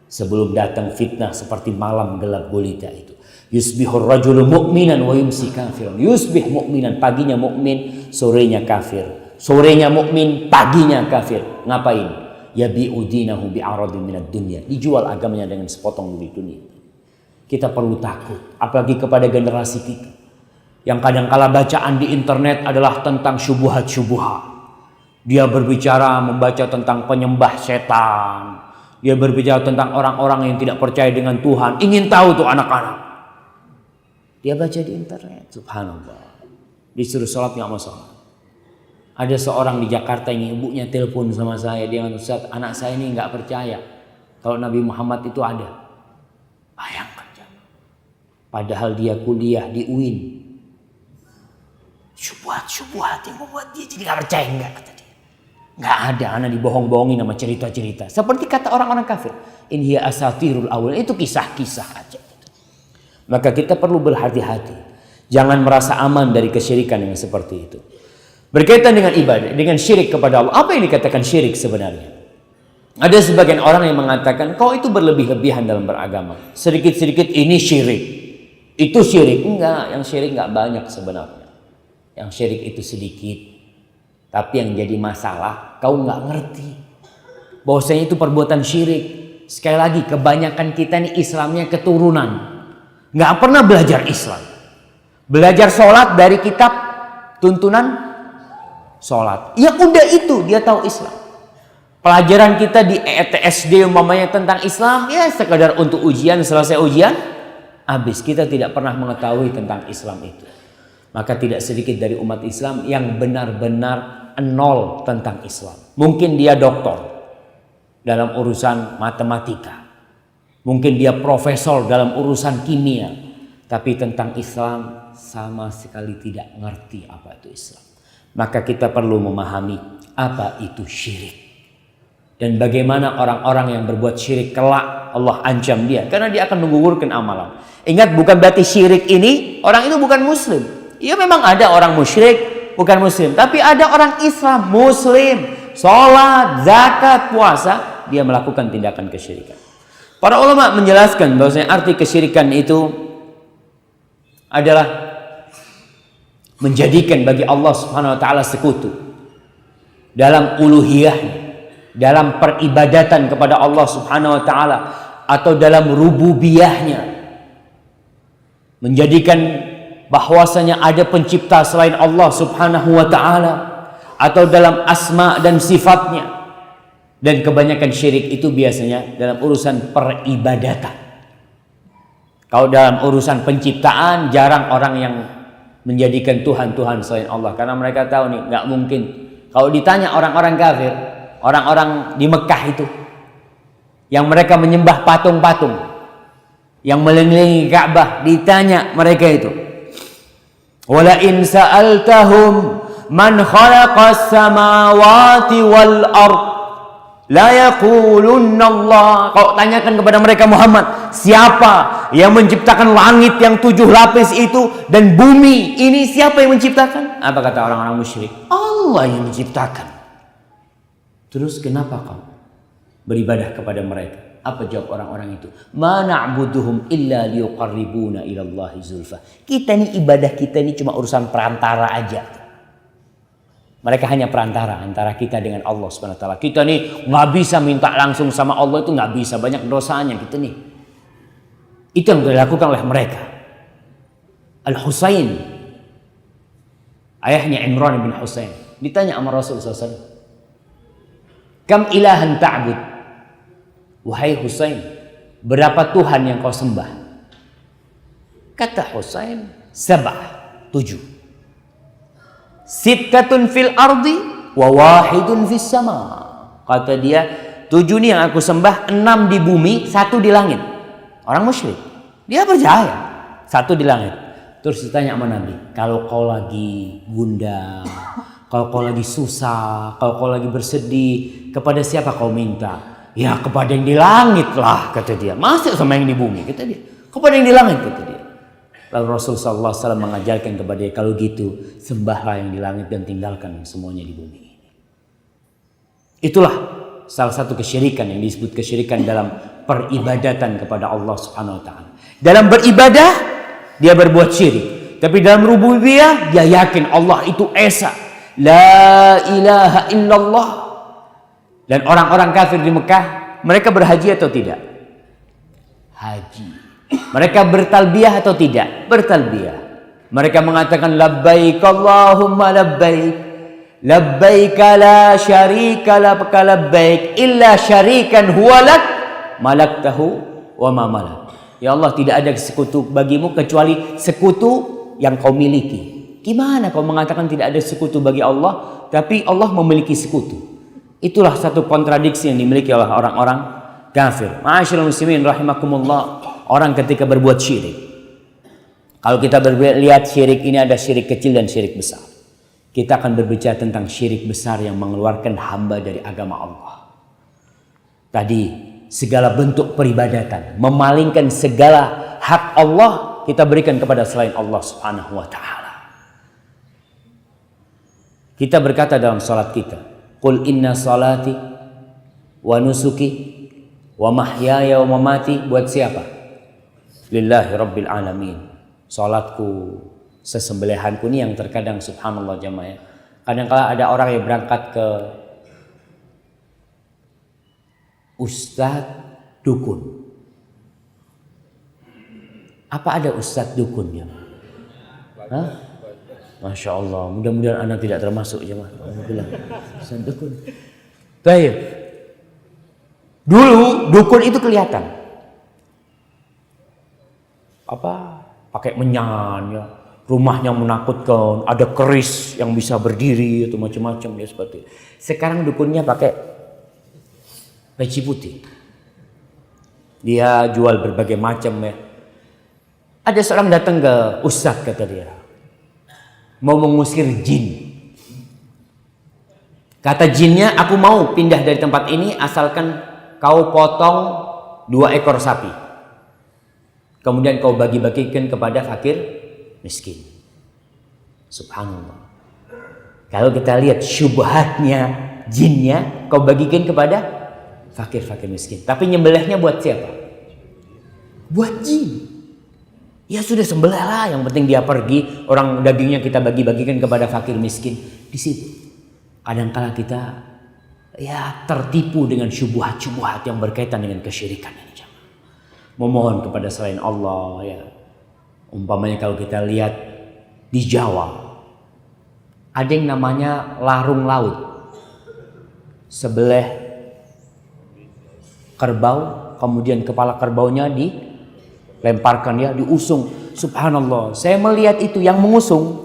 sebelum datang fitnah seperti malam gelap gulita itu. Yusbihur rajulu mu'minan wa yumsi kafiran. Yusbih mu'minan, paginya mukmin, sorenya kafir. Sorenya mukmin, paginya kafir. Ngapain? Yabi'u dinahu bi'aradin minad dunya. Dijual agamanya dengan sepotong dari dunia. Kita perlu takut, apalagi kepada generasi kita yang kadang-kala bacaan di internet adalah tentang syubhat-syubhat. Dia berbicara, membaca tentang penyembah setan. Dia berbicara tentang orang-orang yang tidak percaya dengan Tuhan. Ingin tahu tuh anak-anak. Dia baca di internet. Subhanallah. Disuruh sholat nggak mau sholat. Ada seorang di Jakarta yang ibunya telepon sama saya. Dia bilang, Ustaz, anak saya ini nggak percaya kalau Nabi Muhammad itu ada. Bayangkan. Padahal dia kuliah di UIN. Syubhat yang membuat dia jadi gak percaya, enggak, kata dia. Gak ada, anak dibohong-bohongin sama cerita-cerita. Seperti kata orang-orang kafir, in hiya asatirul awal, itu kisah-kisah aja. Maka kita perlu berhati-hati. Jangan merasa aman dari kesyirikan yang seperti itu. Berkaitan dengan ibadah, dengan syirik kepada Allah. Apa yang dikatakan syirik sebenarnya? Ada sebagian orang yang mengatakan, kau itu berlebih-lebihan dalam beragama. Sedikit-sedikit ini syirik. Itu syirik. Enggak, yang syirik enggak banyak sebenarnya. Yang syirik itu sedikit. Tapi yang jadi masalah, kau nggak ngerti bahwasanya itu perbuatan syirik. Sekali lagi, kebanyakan kita nih Islamnya keturunan, nggak pernah belajar Islam. Belajar sholat dari kitab tuntunan sholat. Ya udah itu, dia tahu Islam. Pelajaran kita di ETSD umpamanya tentang Islam, ya sekadar untuk ujian, selesai ujian, habis. Kita tidak pernah mengetahui tentang Islam itu. Maka tidak sedikit dari umat Islam yang benar-benar nol tentang Islam. Mungkin dia doktor dalam urusan matematika. Mungkin dia profesor dalam urusan kimia. Tapi tentang Islam sama sekali tidak ngerti apa itu Islam. Maka kita perlu memahami apa itu syirik. Dan bagaimana orang-orang yang berbuat syirik kelak Allah ancam dia karena dia akan menggugurkan amalan. Ingat, bukan berarti syirik ini orang itu bukan muslim. Ya memang ada orang musyrik bukan muslim, tapi ada orang Islam muslim, sholat, zakat, puasa, dia melakukan tindakan kesyirikan. Para ulama menjelaskan bahwasanya arti kesyirikan itu adalah menjadikan bagi Allah Subhanahu wa taala sekutu dalam uluhiyahnya, dalam peribadatan kepada Allah Subhanahu wa taala, atau dalam rububiyahnya, menjadikan bahwasanya ada pencipta selain Allah Subhanahu wa taala, atau dalam asma dan sifatnya. Dan kebanyakan syirik itu biasanya dalam urusan peribadatan. Kalau dalam urusan penciptaan, jarang orang yang menjadikan Tuhan selain Allah, karena mereka tahu nih nggak mungkin. Kalau ditanya orang-orang kafir, orang-orang di Mekah itu yang mereka menyembah patung-patung yang mengelilingi Ka'bah, ditanya mereka itu, wala in sa'altahum man khalaqas samawati wal ard la yaqulunna Allah. Kau tanyakan kepada mereka, Muhammad, siapa yang menciptakan langit yang 7 lapis itu dan bumi ini, siapa yang menciptakan? Apa kata orang-orang musyrik? Allah yang menciptakan. Terus kenapa kau beribadah kepada mereka? Apa jawab orang-orang itu? Ma na'buduhum illa liyuqarribuna ila Allahi zulfa. Kita ini ibadah kita ini cuma urusan perantara aja. Mereka hanya perantara antara kita dengan Allah Subhanahu wa taala. Kita nih nggak bisa minta langsung sama Allah, itu nggak bisa, banyak dosanya kita nih. Itu yang dilakukan oleh mereka. Al-Husain, ayahnya Imran bin Husain, ditanya sama Rasulullah SAW, kam ilahan ta'bud? Wahai Husain, berapa Tuhan yang kau sembah? Kata Husain, 7. Sittatun fil ardi wa wahidun fis sama. Kata dia, 7 nih yang aku sembah, 6 di bumi, 1 di langit. Orang musyrik, dia percaya 1 di langit. Terus ditanya sama Nabi, kalau kau lagi gundah, kalau kau lagi susah, kalau kau lagi bersedih, kepada siapa kau minta? Ya kepada yang di langit lah, kata dia. Masih sama yang di bumi, kata dia. Kepada yang di langit, kata dia. Lalu Rasulullah SAW mengajarkan kepada dia, kalau gitu sembahlah yang di langit dan tinggalkan semuanya di bumi. Itulah salah satu kesyirikan yang disebut kesyirikan dalam peribadatan kepada Allah Subhanahu wa taala. Dalam beribadah dia berbuat syirik, tapi dalam rububiyah dia yakin Allah itu esa, la ilaha illallah. Dan orang-orang kafir di Mekah, mereka berhaji atau tidak? Haji. Mereka bertalbiyah atau tidak? Bertalbiyah. Mereka mengatakan labbaik Allahumma labbaik, labbaik la syarika laka labbaik illa syarikan huwa lak malaktahu wa ma malak. Ya Allah, tidak ada sekutu bagimu kecuali sekutu yang kau miliki. Gimana kau mengatakan tidak ada sekutu bagi Allah, tapi Allah memiliki sekutu? Itulah satu kontradiksi yang dimiliki oleh orang-orang kafir. Ma'asyiral muslimin rahimakumullah. Orang ketika berbuat syirik, kalau kita lihat syirik ini ada syirik kecil dan syirik besar. Kita akan berbicara tentang syirik besar yang mengeluarkan hamba dari agama Allah. Tadi segala bentuk peribadatan, memalingkan segala hak Allah kita berikan kepada selain Allah Subhanahu wa taala. Kita berkata dalam salat kita, qul inna salati wa nusuki wa mahyaya wa mamati, buat siapa? Lillahi rabbil alamin. Salatku, sesembelihanku, ini yang terkadang subhanallah jamaah, kadang-kala ada orang yang berangkat ke ustadz dukun. Apa ada ustadz dukun ya? Hah? Masya Allah, mudah-mudahan anak tidak termasuk jemaah. Alhamdulillah. Ustadz dukun. Baik. Dulu dukun itu kelihatan. Apa? Pakai menyan ya. Rumahnya menakutkan, ada keris yang bisa berdiri atau macam-macam ya seperti itu. Sekarang dukunnya pakai peci putih. Dia jual berbagai macam ya. Ada seorang datang ke ustadz, kata dia, mau mengusir jin. Kata jinnya, aku mau pindah dari tempat ini asalkan kau potong 2 ekor sapi. Kemudian kau bagi-bagikan kepada fakir miskin. Subhanallah. Kalau kita lihat syubhatnya jinnya, kau bagikan kepada fakir-fakir miskin. Tapi nyembelihnya buat siapa? Buat jin. Ya sudah sembelih lah, yang penting dia pergi, orang dagingnya kita bagi-bagikan kepada fakir miskin. Di situ kadang-kala kita ya tertipu dengan syubhat-syubhat yang berkaitan dengan kesyirikan ini. Memohon kepada selain Allah ya. Umpamanya kalau kita lihat di Jawa ada yang namanya larung laut. Sebelah kerbau, kemudian kepala kerbaunya dilemparkan ya, diusung. Subhanallah, saya melihat itu yang mengusung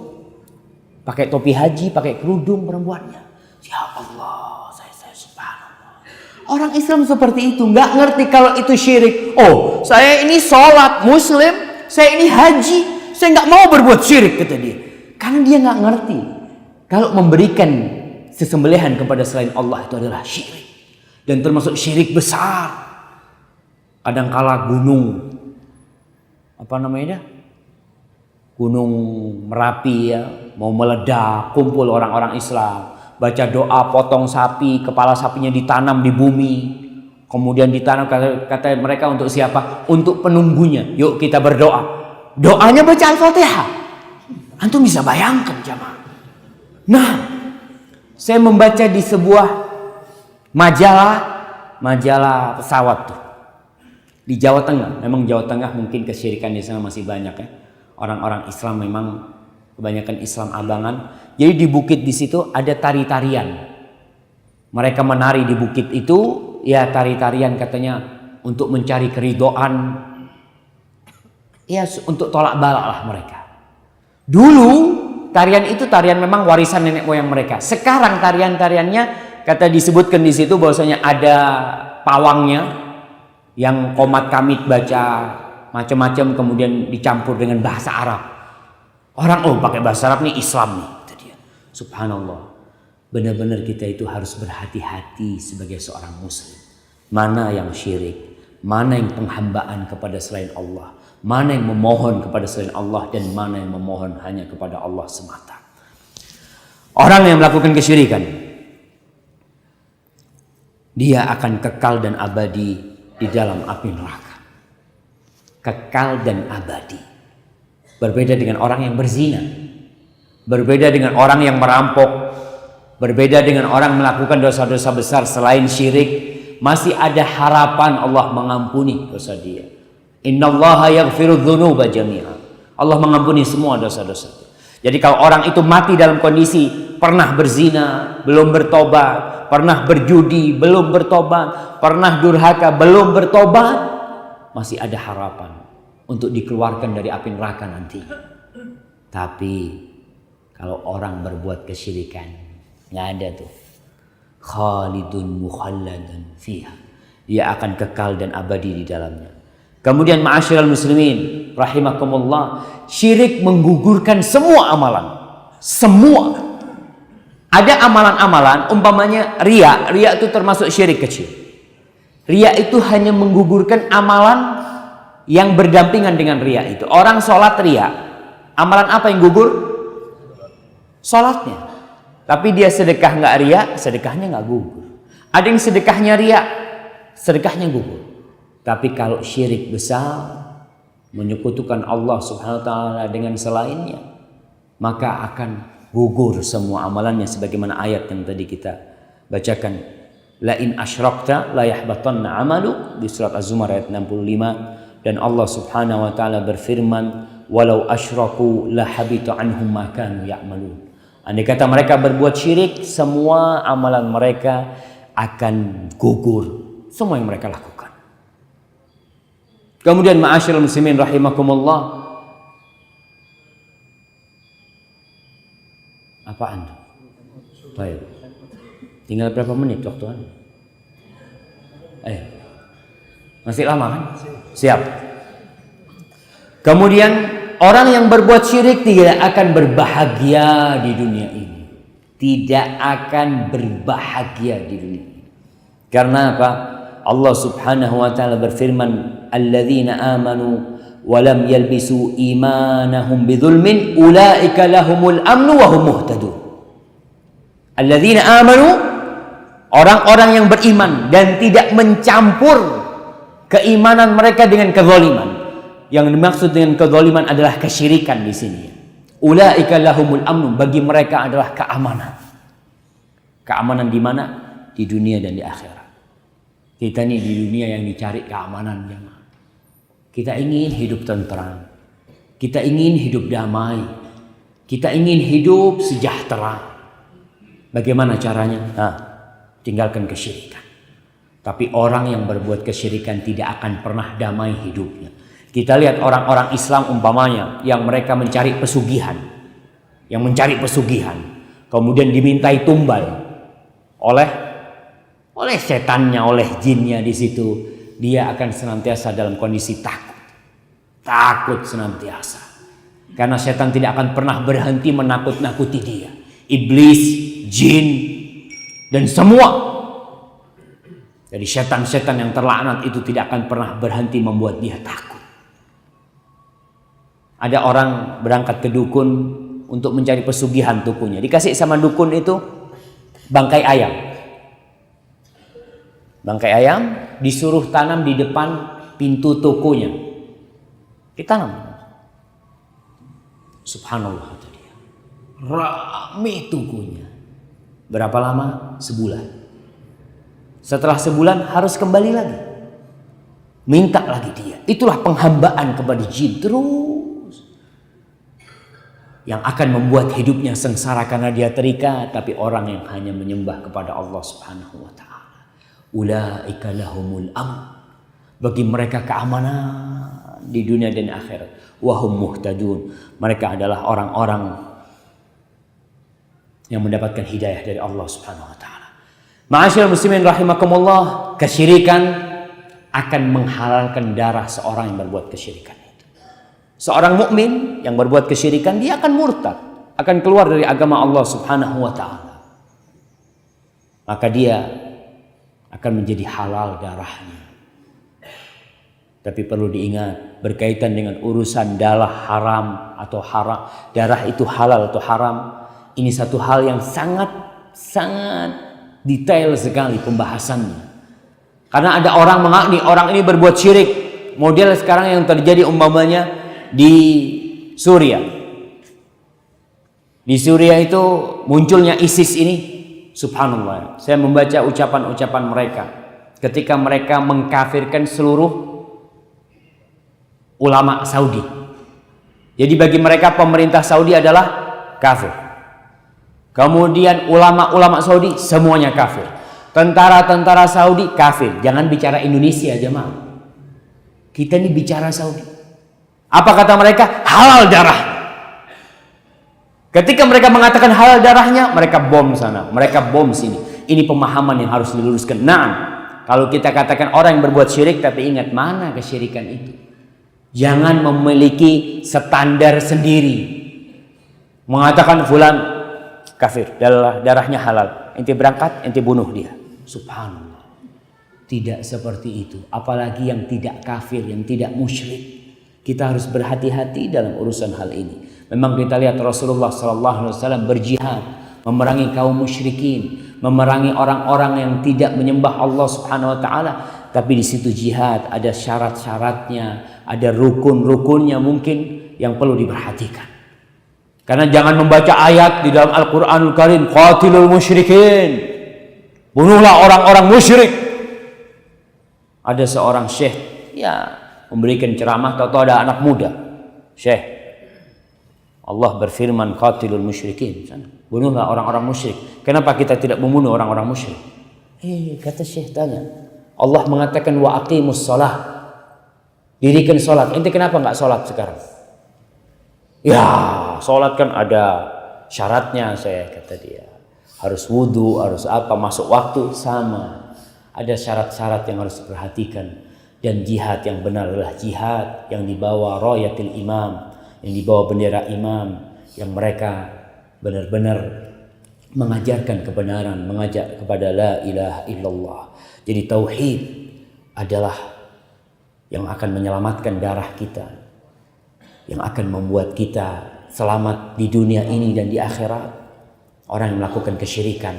pakai topi haji, pakai kerudung perempuannya. Ya Allah, saya subhanallah. Orang Islam seperti itu, nggak ngerti kalau itu syirik. Oh, saya ini sholat muslim, saya ini haji, saya nggak mau berbuat syirik, kata dia. Karena dia nggak ngerti kalau memberikan sesembelihan kepada selain Allah itu adalah syirik, dan termasuk syirik besar. Kadangkala gunung, apa namanya, Gunung Merapi ya, mau meledak, kumpul orang-orang Islam, baca doa, potong sapi, kepala sapinya ditanam di bumi, kemudian ditanam, kata mereka untuk siapa? Untuk penunggunya. Yuk kita berdoa. Doanya baca Al-Fatihah. Antum bisa bayangkan jamaah. Nah, saya membaca di sebuah majalah pesawat tuh di Jawa Tengah. Memang Jawa Tengah mungkin kesyirikan di sana masih banyak ya. Orang-orang Islam memang kebanyakan Islam abangan. Jadi di bukit di situ ada tari-tarian. Mereka menari di bukit itu ya, tari-tarian katanya untuk mencari keridhaan. Ya untuk tolak balak lah mereka. Dulu tarian itu memang warisan nenek moyang mereka. Sekarang tarian-tariannya kata disebutkan di situ bahwasanya ada pawangnya yang komat kamit baca macam-macam, kemudian dicampur dengan bahasa Arab. Orang pakai bahasa Arab nih Islam nih, kata dia. Subhanallah. Benar-benar kita itu harus berhati-hati sebagai seorang muslim. Mana yang syirik, mana yang penghambaan kepada selain Allah, mana yang memohon kepada selain Allah, dan mana yang memohon hanya kepada Allah semata. Orang yang melakukan kesyirikan, dia akan kekal dan abadi di dalam api neraka. Kekal dan abadi. Berbeda dengan orang yang berzina, berbeda dengan orang yang merampok, berbeda dengan orang melakukan dosa-dosa besar selain syirik. Masih ada harapan Allah mengampuni dosa dia. Innallaha yaghfiru dzunuba jami'a. Allah mengampuni semua dosa-dosa. Jadi kalau orang itu mati dalam kondisi pernah berzina, belum bertobat, pernah berjudi, belum bertobat, pernah durhaka, belum bertobat, masih ada harapan untuk dikeluarkan dari api neraka nanti. Tapi kalau orang berbuat kesyirikan, nggak ada tuh. Khalidun mukhalladan fiha. Dia akan kekal dan abadi di dalamnya. Kemudian ma'asyiral muslimin rahimakumullah, syirik menggugurkan semua amalan. Semua. Ada amalan-amalan umpamanya riya. Riya itu termasuk syirik kecil. Riya itu hanya menggugurkan amalan yang berdampingan dengan riya itu. Orang sholat riya. Amalan apa yang gugur? Sholatnya. Tapi dia sedekah nggak riya, sedekahnya nggak gugur. Ada yang sedekahnya riya, sedekahnya gugur. Tapi kalau syirik besar, menyekutukan Allah subhanahu wa ta'ala dengan selainnya, maka akan gugur semua amalannya, sebagaimana ayat yang tadi kita bacakan. La in asyrakta la yahbatanna amalu, di surat Az-Zumar ayat 65. Dan Allah subhanahu wa ta'ala berfirman, walau asyraku la habita anhum ma kanu ya'malun. Andai kata mereka berbuat syirik, semua amalan mereka akan gugur, semua yang mereka lakukan. Kemudian ma'asyiral muslimin rahimakumullah, apaan? Baik. Tinggal berapa menit waktu Anda? Masih lama kan? Siap. Kemudian orang yang berbuat syirik tidak akan berbahagia di dunia ini. Tidak akan berbahagia di dunia ini. Karena apa? Allah Subhanahu wa taala berfirman, "Alladzina amanu wa lam yalbisu imanahum bidzulmin ulaika lahumul amnu wa hum muhtadun." Alladzina amanu, orang-orang yang beriman dan tidak mencampur keimanan mereka dengan kezaliman. Yang dimaksud dengan kezaliman adalah kesyirikan di sini. Ulaika lahumul amnu, bagi mereka adalah keamanan. Keamanan di mana? Di dunia dan di akhirat. Kita ini di dunia yang dicari keamanan, jemaah. Kita ingin hidup tentram. Kita ingin hidup damai. Kita ingin hidup sejahtera. Bagaimana caranya? Nah, tinggalkan kesyirikan. Tapi orang yang berbuat kesyirikan tidak akan pernah damai hidupnya. Kita lihat orang-orang Islam umpamanya yang mereka mencari pesugihan. Yang mencari pesugihan. Kemudian dimintai tumbal oleh setannya, oleh jinnya di situ. Dia akan senantiasa dalam kondisi takut. Takut senantiasa. Karena setan tidak akan pernah berhenti menakut-nakuti dia. Iblis, jin, dan semua. Jadi setan-setan yang terlaknat itu tidak akan pernah berhenti membuat dia takut. Ada orang berangkat ke dukun untuk mencari pesugihan tukunya. Dikasih sama dukun itu bangkai ayam. Bangkai ayam disuruh tanam di depan pintu tokonya. Ditanam. Subhanallah kata dia. Rame tokonya. Berapa lama? Sebulan. Setelah sebulan harus kembali lagi. Minta lagi dia. Itulah penghambaan kepada jin terus. Yang akan membuat hidupnya sengsara karena dia terikat. Tapi orang yang hanya menyembah kepada Allah Subhanahu wa ta'ala. Ulaika lahumul amn, bagi mereka keamanan di dunia dan akhirat. Wahum muhtadun, mereka adalah orang-orang yang mendapatkan hidayah dari Allah Subhanahu wa taala. Ma'asyiral muslimin rahimakumullah, kesyirikan akan menghalalkan darah seorang yang berbuat kesyirikan itu. Seorang mukmin yang berbuat kesyirikan, dia akan murtad, akan keluar dari agama Allah Subhanahu wa taala. Maka dia akan menjadi halal darahnya. Tapi perlu diingat, berkaitan dengan urusan darah haram atau haram, darah itu halal atau haram, ini satu hal yang sangat detail sekali pembahasannya. Karena ada orang mengakni orang ini berbuat syirik. Model sekarang yang terjadi umpamanya di Suriah. Di Suriah itu munculnya ISIS ini. Subhanallah, saya membaca ucapan-ucapan mereka ketika mereka mengkafirkan seluruh ulama Saudi. Jadi bagi mereka pemerintah Saudi adalah kafir. Kemudian ulama-ulama Saudi semuanya kafir. Tentara-tentara Saudi kafir. Jangan bicara Indonesia jemaah. Kita ini bicara Saudi. Apa kata mereka? Halal darah. Ketika mereka mengatakan halal darahnya, mereka bom sana, mereka bom sini. Ini pemahaman yang harus diluruskan. Nah, kalau kita katakan orang yang berbuat syirik, tapi ingat mana kesyirikan itu. Jangan memiliki standar sendiri. Mengatakan fulan kafir, darahnya halal. Ente berangkat, ente bunuh dia. Subhanallah. Tidak seperti itu. Apalagi yang tidak kafir, yang tidak musyrik. Kita harus berhati-hati dalam urusan hal ini. Memang kita lihat Rasulullah SAW berjihad, memerangi kaum musyrikin, memerangi orang-orang yang tidak menyembah Allah Subhanahu wa taala. Tapi di situ jihad ada syarat-syaratnya, ada rukun-rukunnya mungkin yang perlu diperhatikan. Karena jangan membaca ayat di dalam Al-Qur'anul Karim, qatilul musyrikin. Bunuhlah orang-orang musyrik. Ada seorang syekh memberikan ceramah, tahu-tahu ada anak muda. Syekh, Allah berfirman qatilul musyrikin. Bunuhlah orang-orang musyrik. Kenapa kita tidak membunuh orang-orang musyrik? Kata Syekh tanya. Allah mengatakan wa aqimus shalah. Dirikan salat. Ente kenapa enggak salat sekarang? Ya, salat kan ada syaratnya, saya kata dia. Harus wudu, harus apa, masuk waktu sama. Ada syarat-syarat yang harus diperhatikan. Dan jihad yang benar adalah jihad yang dibawa rayatil imam, yang dibawa bendera imam, yang mereka benar-benar mengajarkan kebenaran, mengajak kepada la ilaha illallah. Jadi tauhid adalah yang akan menyelamatkan darah kita, yang akan membuat kita selamat di dunia ini dan di akhirat. Orang yang melakukan kesyirikan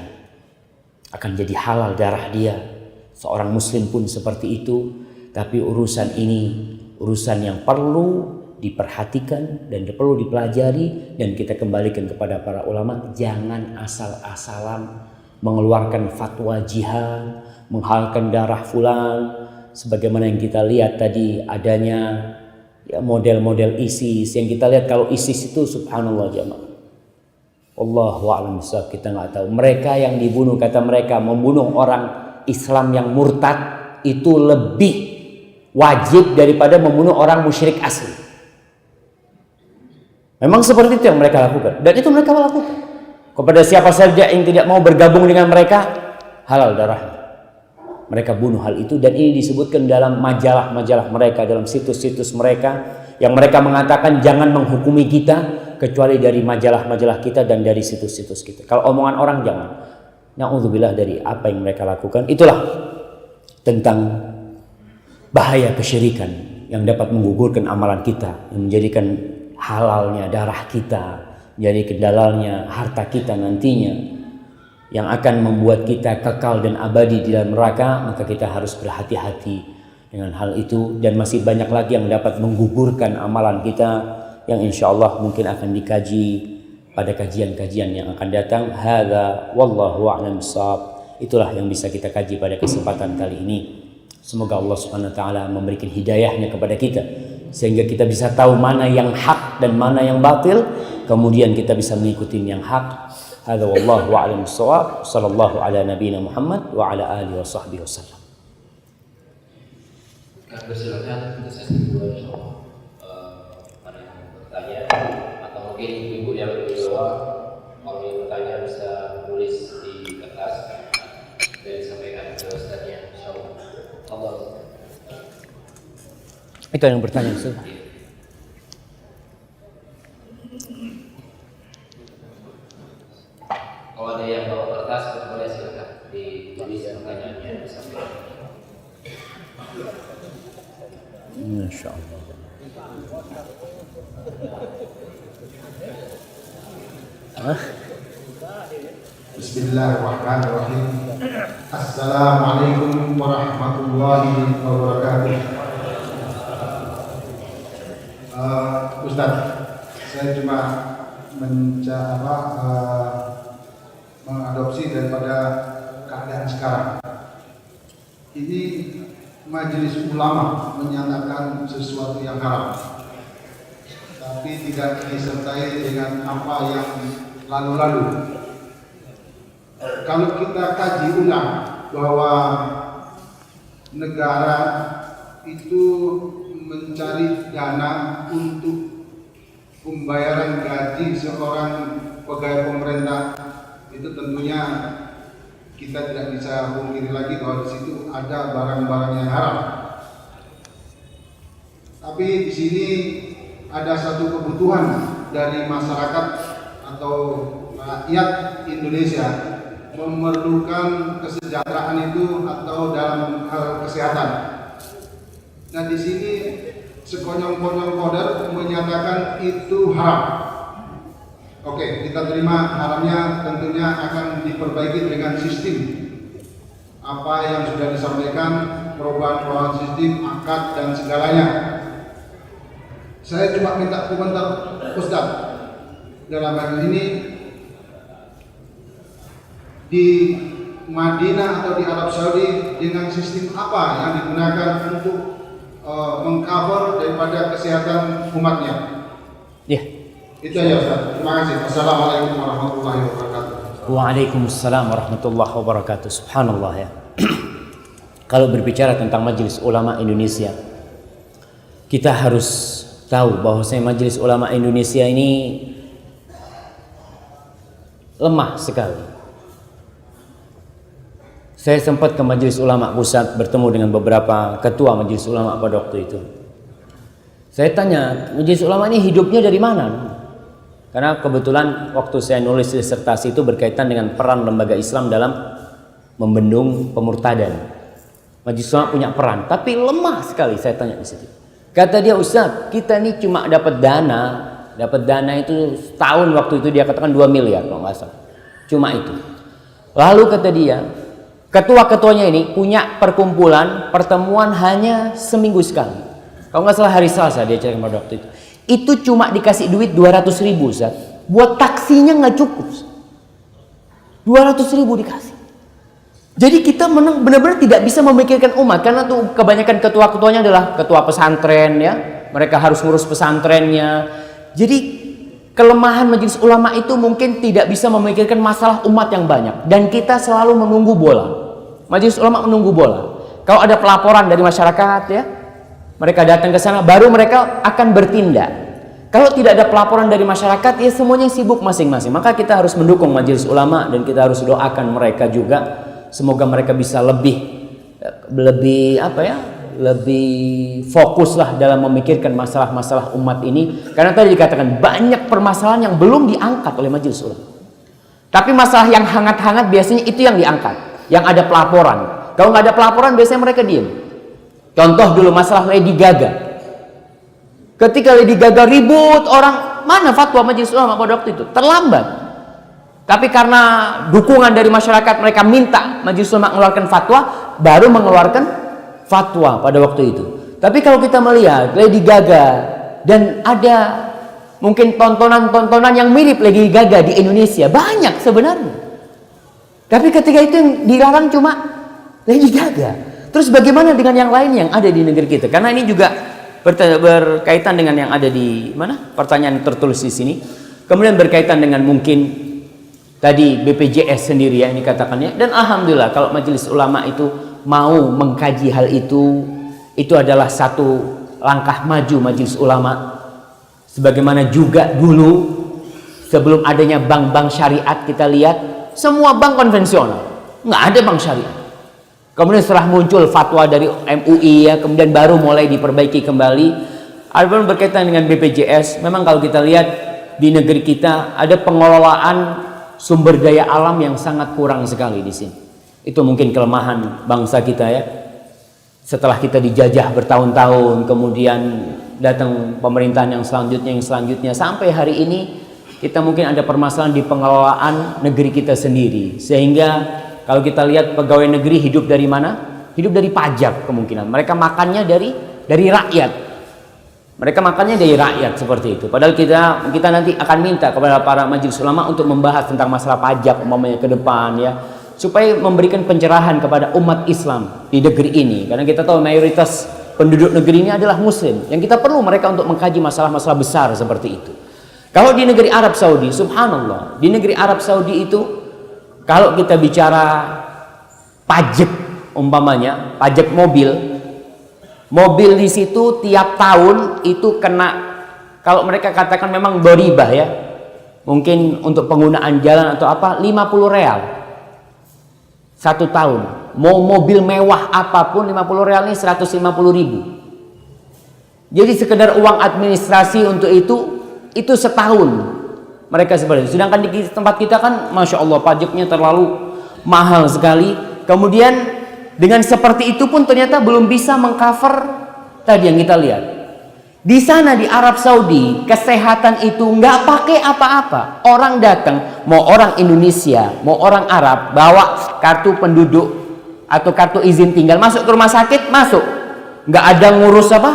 akan jadi halal darah dia. Seorang muslim pun seperti itu. Tapi urusan ini urusan yang perlu diperhatikan dan perlu dipelajari, dan kita kembalikan kepada para ulama. Jangan asal-asalan mengeluarkan fatwa jihad, menghalalkan darah fulan, sebagaimana yang kita lihat tadi adanya ya model-model ISIS. Yang kita lihat kalau ISIS itu subhanallah jamaah, Allahu a'lam bishawab, kita nggak tahu. Mereka yang dibunuh, kata mereka, membunuh orang Islam yang murtad itu lebih wajib daripada membunuh orang musyrik asli. Memang seperti itu yang mereka lakukan, dan itu mereka lakukan kepada siapa saja yang tidak mau bergabung dengan mereka, halal darahnya. Mereka bunuh hal itu, dan ini disebutkan dalam majalah-majalah mereka, dalam situs-situs mereka, yang mereka mengatakan jangan menghukumi kita kecuali dari majalah-majalah kita dan dari situs-situs kita. Kalau omongan orang jangan. Na'udzubillah dari apa yang mereka lakukan. Itulah tentang bahaya kesyirikan yang dapat menggugurkan amalan kita, yang menjadikan halalnya darah kita, menjadi kedalalnya harta kita nantinya, yang akan membuat kita kekal dan abadi di dalam neraka. Maka kita harus berhati-hati dengan hal itu, dan masih banyak lagi yang dapat menggugurkan amalan kita, yang insya Allah mungkin akan dikaji pada kajian-kajian yang akan datang. Hadza wallahu a'lam bishawab. Itulah yang bisa kita kaji pada kesempatan kali ini. Semoga Allah Subhanahu wa taala memberikan hidayahnya kepada kita, sehingga kita bisa tahu mana yang hak dan mana yang batil, kemudian kita bisa mengikuti yang hak. Hadza wallahu a'lam bishawab. Sallallahu ala nabiyina Muhammad wa ala alihi wa sahbihi wasallam. Silakan untuk sesi kedua insyaallah. Ada yang bertanya atau mungkin ibu yang berdua, kalau yang bertanya bisa tulis di kertas dan disampaikan ke ustaznya insyaallah. Allah. Itu yang bertanya Ustaz. Kalau ada yang bawa kertas boleh silakan ditulis pertanyaannya disampaikan. Masya Allah. Bismillahirrahmanirrahim. Assalamualaikum warahmatullahi wabarakatuh. Ustaz, saya cuma mengadopsi daripada keadaan sekarang. Ini majelis ulama menyatakan sesuatu yang haram, tapi tidak disertai dengan apa yang lalu-lalu. Kalau kita kaji ulang bahwa negara itu mencari dana untuk pembayaran gaji seorang pegawai pemerintah, itu tentunya kita tidak bisa pungkiri lagi bahwa di situ ada barang-barang yang haram. Tapi di sini ada satu kebutuhan dari masyarakat atau rakyat Indonesia, memerlukan kesejahteraan itu atau dalam hal kesehatan. Nah, di sini sekonyong-konyong koder menyatakan itu haram. Oke, kita terima haramnya, tentunya akan diperbaiki dengan sistem apa yang sudah disampaikan, perubahan sistem, akad dan segalanya. Saya cuma minta komentar Ustaz dalam hal ini. Di Madinah atau di Arab Saudi dengan sistem apa yang digunakan untuk mengcover daripada kesehatan umatnya? Ya. Itu aja Ustaz. Terima kasih. Assalamualaikum warahmatullahi wabarakatuh. Waalaikumsalam warahmatullahi wabarakatuh. Subhanallah ya. Kalau berbicara tentang Majelis Ulama Indonesia, kita harus tahu bahwasanya Majelis Ulama Indonesia ini lemah sekali. Saya sempat ke Majelis Ulama Pusat, bertemu dengan beberapa ketua Majelis Ulama pada waktu itu. Saya tanya, Majelis Ulama ini hidupnya dari mana? Karena kebetulan waktu saya nulis disertasi itu berkaitan dengan peran lembaga Islam dalam membendung pemurtadan. Majelis ulama punya peran, tapi lemah sekali. Saya tanya di situ. Kata dia, Ustaz, kita ini cuma dapat dana itu setahun waktu itu dia katakan 2 miliar kalau nggak salah. Cuma itu. Lalu kata dia, ketua-ketuanya ini punya pertemuan hanya seminggu sekali. Kalau nggak salah hari Selasa dia cari pada waktu itu. Itu cuma dikasih duit 200.000, Ustaz. Buat taksinya nggak cukup. 200.000 dikasih. Jadi kita benar-benar tidak bisa memikirkan umat, karena tuh kebanyakan ketua-ketuanya adalah ketua pesantren ya. Mereka harus ngurus pesantrennya. Jadi kelemahan majelis ulama itu mungkin tidak bisa memikirkan masalah umat yang banyak, dan kita selalu menunggu bola. Majelis ulama menunggu bola. Kalau ada pelaporan dari masyarakat ya, mereka datang ke sana baru mereka akan bertindak. Kalau tidak ada pelaporan dari masyarakat ya semuanya sibuk masing-masing. Maka kita harus mendukung majelis ulama dan kita harus doakan mereka juga. Semoga mereka bisa lebih fokuslah dalam memikirkan masalah-masalah umat ini. Karena tadi dikatakan banyak permasalahan yang belum diangkat oleh majelis ulama. Tapi masalah yang hangat-hangat biasanya itu yang diangkat, yang ada pelaporan. Kalau nggak ada pelaporan biasanya mereka diem. Contoh dulu masalah Lady Gaga. Ketika Lady Gaga ribut orang, mana fatwa majelis ulama pada waktu itu? Terlambat. Tapi karena dukungan dari masyarakat, mereka minta majelis ulama mengeluarkan fatwa, baru mengeluarkan fatwa pada waktu itu. Tapi kalau kita melihat Lady Gaga dan ada mungkin tontonan-tontonan yang mirip Lady Gaga di Indonesia banyak sebenarnya. Tapi ketika itu yang dilarang cuma Lady Gaga. Terus bagaimana dengan yang lain yang ada di negeri kita? Karena ini juga berkaitan dengan yang ada di mana? Pertanyaan tertulis di sini. Kemudian berkaitan dengan mungkin tadi BPJS sendiri ya ini katakannya. Dan alhamdulillah kalau majelis ulama itu mau mengkaji hal itu adalah satu langkah maju majelis ulama. Sebagaimana juga dulu sebelum adanya bank-bank syariat, kita lihat semua bank konvensional, nggak ada bank syariat. Kemudian setelah muncul fatwa dari MUI ya, kemudian baru mulai diperbaiki kembali. Adapun berkaitan dengan BPJS, memang kalau kita lihat di negeri kita ada pengelolaan sumber daya alam yang sangat kurang sekali di sini. Itu mungkin kelemahan bangsa kita ya. Setelah kita dijajah bertahun-tahun, kemudian datang pemerintahan yang selanjutnya sampai hari ini kita mungkin ada permasalahan di pengelolaan negeri kita sendiri. Sehingga kalau kita lihat pegawai negeri hidup dari mana? Hidup dari pajak kemungkinan. Mereka makannya dari rakyat. Mereka makannya dari rakyat seperti itu. Padahal kita nanti akan minta kepada para majelis ulama untuk membahas tentang masalah pajak umpamanya ke depan ya, supaya memberikan pencerahan kepada umat Islam di negeri ini. Karena kita tahu mayoritas penduduk negeri ini adalah muslim, yang kita perlu mereka untuk mengkaji masalah-masalah besar seperti itu. Kalau di negeri Arab Saudi, subhanallah, di negeri Arab Saudi itu kalau kita bicara pajak umpamanya, pajak mobil di situ tiap tahun itu kena, kalau mereka katakan memang beribah ya, mungkin untuk penggunaan jalan atau apa, 50 real 1 tahun. Mau mobil mewah apapun 50 real ini 150.000. Jadi sekedar uang administrasi untuk itu setahun mereka seperti itu. Sedangkan di tempat kita kan Masya Allah pajaknya terlalu mahal sekali. Kemudian dengan seperti itu pun ternyata belum bisa mengcover tadi yang kita lihat. Di sana di Arab Saudi kesehatan itu nggak pakai apa-apa. Orang datang, mau orang Indonesia, mau orang Arab, bawa kartu penduduk atau kartu izin tinggal, masuk ke rumah sakit, masuk. Nggak ada ngurus apa?